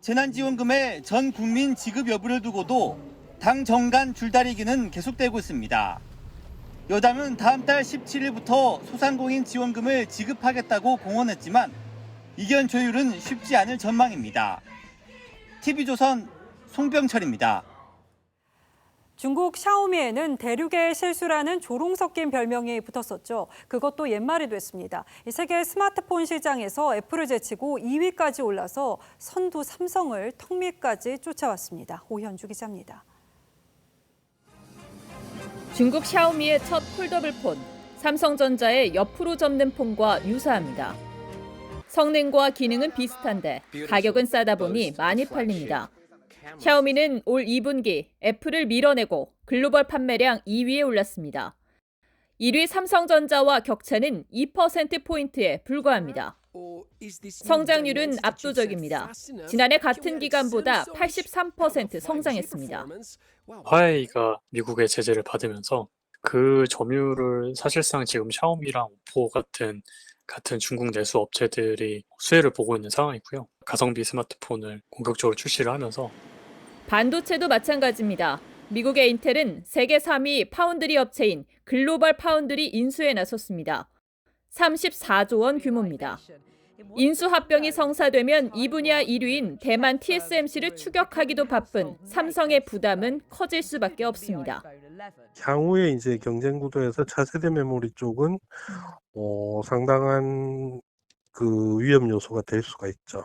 Speaker 11: 재난지원금의 전 국민 지급 여부를 두고도 당 정간 줄다리기는 계속되고 있습니다. 여당은 다음 달 17일부터 소상공인 지원금을 지급하겠다고 공언했지만 이견 조율은 쉽지 않을 전망입니다. TV조선 송병철입니다.
Speaker 1: 중국 샤오미에는 대륙의 실수라는 조롱 섞인 별명이 붙었었죠. 그것도 옛말이 됐습니다. 세계 스마트폰 시장에서 애플을 제치고 2위까지 올라서 선두 삼성을 턱 밑까지 쫓아왔습니다. 오현주 기자입니다.
Speaker 14: 중국 샤오미의 첫 폴더블 폰, 삼성전자의 옆으로 접는 폰과 유사합니다. 성능과 기능은 비슷한데 가격은 싸다 보니 많이 팔립니다. 샤오미는 올 2분기 애플을 밀어내고 글로벌 판매량 2위에 올랐습니다. 1위 삼성전자와 격차는 2%포인트에 불과합니다. 성장률은 압도적입니다. 지난해 같은 기간보다 83% 성장했습니다.
Speaker 26: 화웨이가 미국의 제재를 받으면서 그 점유율을 사실상 지금 샤오미랑 오포 같은 중국 내수 업체들이 수혜를 보고 있는 상황이고요. 가성비 스마트폰을 공격적으로 출시를 하면서
Speaker 14: 반도체도 마찬가지입니다. 미국의 인텔은 세계 3위 파운드리 업체인 글로벌 파운드리 인수에 나섰습니다. 34조 원 규모입니다. 인수 합병이 성사되면 이 분야 1위인 대만 TSMC를 추격하기도 바쁜 삼성의 부담은 커질 수밖에 없습니다.
Speaker 27: 향후에 이제 경쟁 구도에서 차세대 메모리 쪽은 상당한 그 위험 요소가 될 수가 있죠.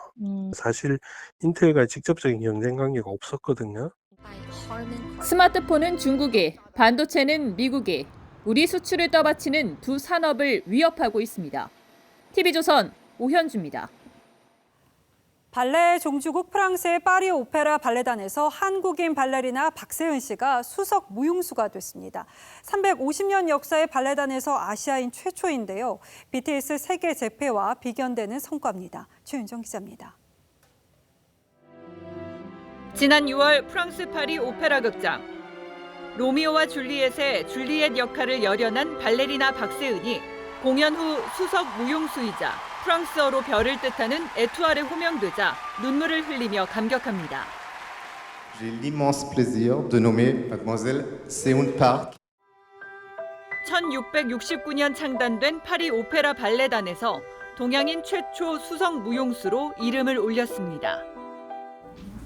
Speaker 27: 사실 인텔과 직접적인 경쟁 관계가 없었거든요.
Speaker 14: 스마트폰은 중국이, 반도체는 미국이, 우리 수출을 떠받치는 두 산업을 위협하고 있습니다. TV조선 오현주입니다.
Speaker 1: 발레 종주국 프랑스의 파리 오페라 발레단에서 한국인 발레리나 박세은 씨가 수석 무용수가 됐습니다. 350년 역사의 발레단에서 아시아인 최초인데요. BTS 세계 재패와 비견되는 성과입니다. 최윤정 기자입니다.
Speaker 14: 지난 6월 프랑스 파리 오페라 극장. 로미오와 줄리엣의 줄리엣 역할을 열연한 발레리나 박세은이 공연 후 수석 무용수이자 프랑스어로 별을 뜻하는 에투알에 호명되자 눈물을 흘리며 감격합니다.
Speaker 4: J'ai l'immense plaisir de nommer Mademoiselle Seun Park.
Speaker 14: 1669년 창단된 파리 오페라 발레단에서 동양인 최초 수석 무용수로 이름을 올렸습니다.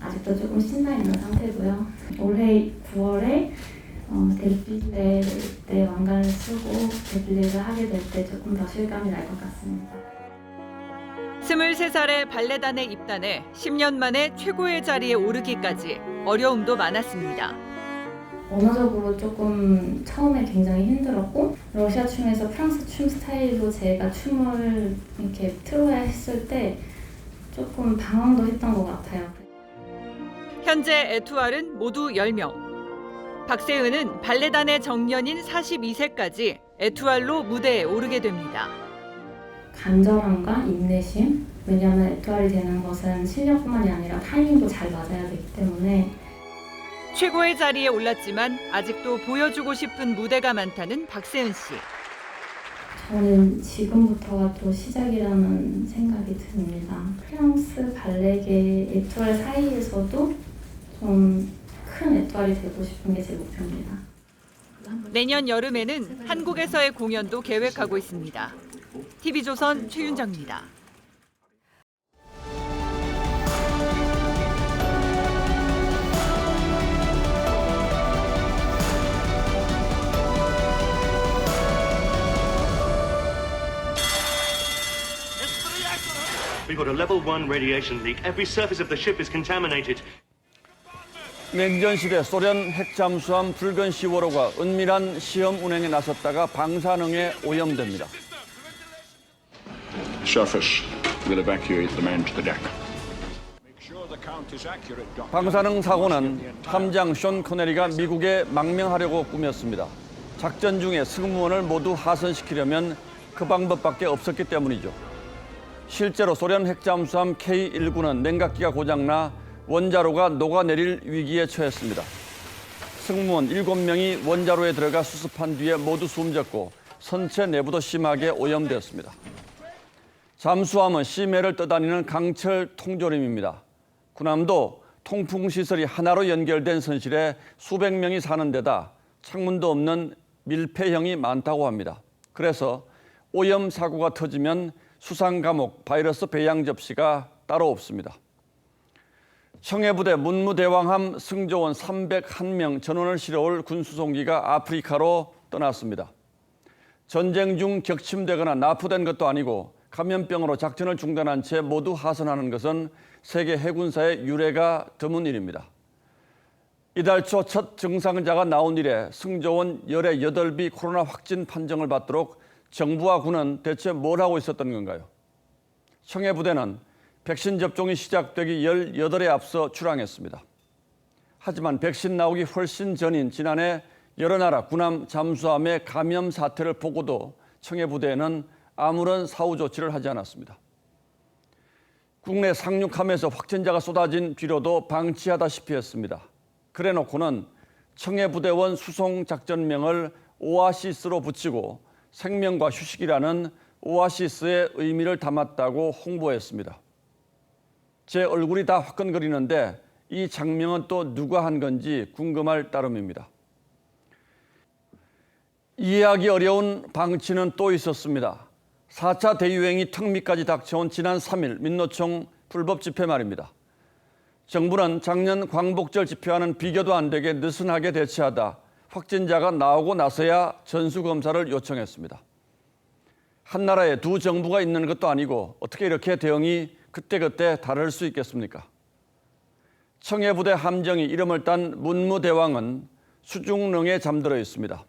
Speaker 5: 아직도 조금 신나 있는 상태고요. 올해 9월에 데뷔 때 왕관을 쓰고 데뷔를 하게 될 때 조금 더 실감이 날 것 같습니다.
Speaker 14: 23살에 발레단에 입단해 10년 만에 최고의 자리에 오르기까지 어려움도 많았습니다.
Speaker 5: 언어적으로 조금 처음에 굉장히 힘들었고 러시아 춤에서 프랑스 춤 스타일로 제가 춤을 이렇게 틀어야 했을 때 조금 방황도 했던 것 같아요.
Speaker 14: 현재 에투알은 모두 10명. 박세은은 발레단의 정년인 42세까지 에투알로 무대에 오르게 됩니다.
Speaker 5: 간절함과 인내심, 왜냐하면 에투알이 되는 것은 실력뿐만이 아니라 타이밍도 잘 맞아야 되기 때문에
Speaker 14: 최고의 자리에 올랐지만 아직도 보여주고 싶은 무대가 많다는 박세은 씨.
Speaker 5: 저는 지금부터가 또 시작이라는 생각이 듭니다. 프랑스 발레계 에투알 사이에서도 좀 큰 에투알이 되고 싶은 게 제 목표입니다.
Speaker 14: 내년 여름에는 한국에서의 공연도 계획하고 있습니다. TV조선 최윤정입니다.
Speaker 10: We've got a level 1 radiation leak. Every surface of the ship is contaminated.
Speaker 22: 냉전시대 소련 핵잠수함 붉은 10호로가 은밀한 시험 운행에 나섰다가 방사능에 오염됩니다.
Speaker 12: Surface will evacuate the men to the deck.
Speaker 22: 방사능 사고는 함장 션 코네리가 미국에 망명하려고 꾸몄습니다. 작전 중에 승무원을 모두 하선시키려면 그 방법밖에 없었기 때문이죠. 실제로 소련 핵잠수함 K-19는 냉각기가 고장나 원자로가 녹아내릴 위기에 처했습니다. 승무원 7명이 원자로에 들어가 수습한 뒤에 모두 숨졌고 선체 내부도 심하게 오염되었습니다. 잠수함은 심해를 떠다니는 강철 통조림입니다. 군함도 통풍시설이 하나로 연결된 선실에 수백 명이 사는 데다 창문도 없는 밀폐형이 많다고 합니다. 그래서 오염 사고가 터지면 수상 감옥, 바이러스 배양 접시가 따로 없습니다. 청해부대 문무대왕함 승조원 301명 전원을 실어올 군수송기가 아프리카로 떠났습니다. 전쟁 중 격침되거나 납포된 것도 아니고 감염병으로 작전을 중단한 채 모두 하선하는 것은 세계 해군사의 유례가 드문 일입니다. 이달 초 첫 증상자가 나온 이래 승조원 18비 코로나 확진 판정을 받도록 정부와 군은 대체 뭘 하고 있었던 건가요? 청해부대는 백신 접종이 시작되기 18에 앞서 출항했습니다. 하지만 백신 나오기 훨씬 전인 지난해 여러 나라 군함 잠수함의 감염 사태를 보고도 청해부대는 아무런 사후 조치를 하지 않았습니다. 국내 상륙함에서 확진자가 쏟아진 뒤로도 방치하다시피 했습니다. 그래놓고는 청해부대원 수송작전명을 오아시스로 붙이고 생명과 휴식이라는 오아시스의 의미를 담았다고 홍보했습니다. 제 얼굴이 다 화끈거리는데 이 장면은 또 누가 한 건지 궁금할 따름입니다. 이해하기 어려운 방치는 또 있었습니다. 4차 대유행이 턱 밑까지 닥쳐온 지난 3일 민노총 불법 집회 말입니다. 정부는 작년 광복절 집회와는 비교도 안 되게 느슨하게 대처하다 확진자가 나오고 나서야 전수검사를 요청했습니다. 한 나라에 두 정부가 있는 것도 아니고 어떻게 이렇게 대응이 그때그때 다를 수 있겠습니까? 청해부대 함정이 이름을 딴 문무대왕은 수중릉에 잠들어 있습니다.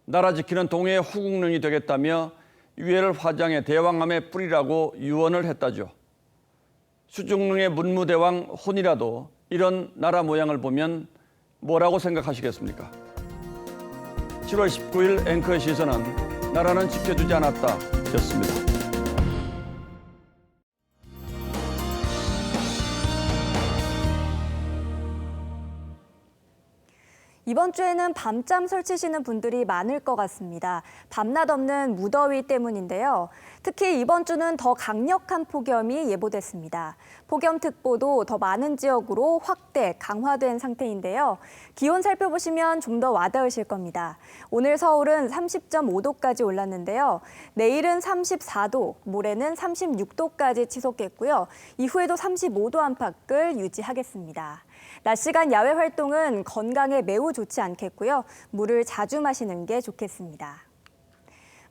Speaker 22: 나라 지키는 동해의 후국령이 되겠다며 유해를 화장해 대왕함의 뿌리라고 유언을 했다죠. 수중릉의 문무대왕 혼이라도 이런 나라 모양을 보면 뭐라고 생각하시겠습니까? 7월 19일 앵커의 시선은 나라는 지켜주지 않았다 였습니다.
Speaker 3: 이번 주에는 밤잠 설치시는 분들이 많을 것 같습니다. 밤낮 없는 무더위 때문인데요. 특히 이번 주는 더 강력한 폭염이 예보됐습니다. 폭염특보도 더 많은 지역으로 확대, 강화된 상태인데요. 기온 살펴보시면 좀 더 와닿으실 겁니다. 오늘 서울은 30.5도까지 올랐는데요. 내일은 34도, 모레는 36도까지 치솟겠고요. 이후에도 35도 안팎을 유지하겠습니다. 낮 시간 야외 활동은 건강에 매우 좋지 않겠고요. 물을 자주 마시는 게 좋겠습니다.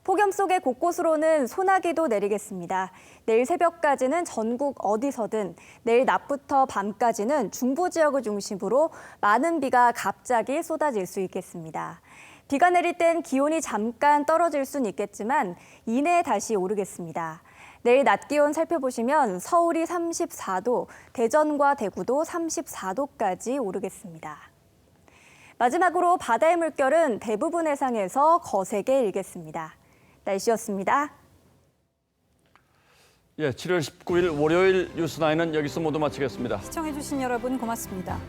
Speaker 3: 폭염 속에 곳곳으로는 소나기도 내리겠습니다. 내일 새벽까지는 전국 어디서든, 내일 낮부터 밤까지는 중부 지역을 중심으로 많은 비가 갑자기 쏟아질 수 있겠습니다. 비가 내릴 땐 기온이 잠깐 떨어질 수는 있겠지만 이내에 다시 오르겠습니다. 내일 낮 기온 살펴보시면 서울이 34도, 대전과 대구도 34도까지 오르겠습니다. 마지막으로 바다의 물결은 대부분 해상에서 거세게 일겠습니다. 날씨였습니다.
Speaker 22: 예, 7월 19일 월요일 뉴스9는 여기서 모두 마치겠습니다.
Speaker 1: 시청해주신 여러분 고맙습니다.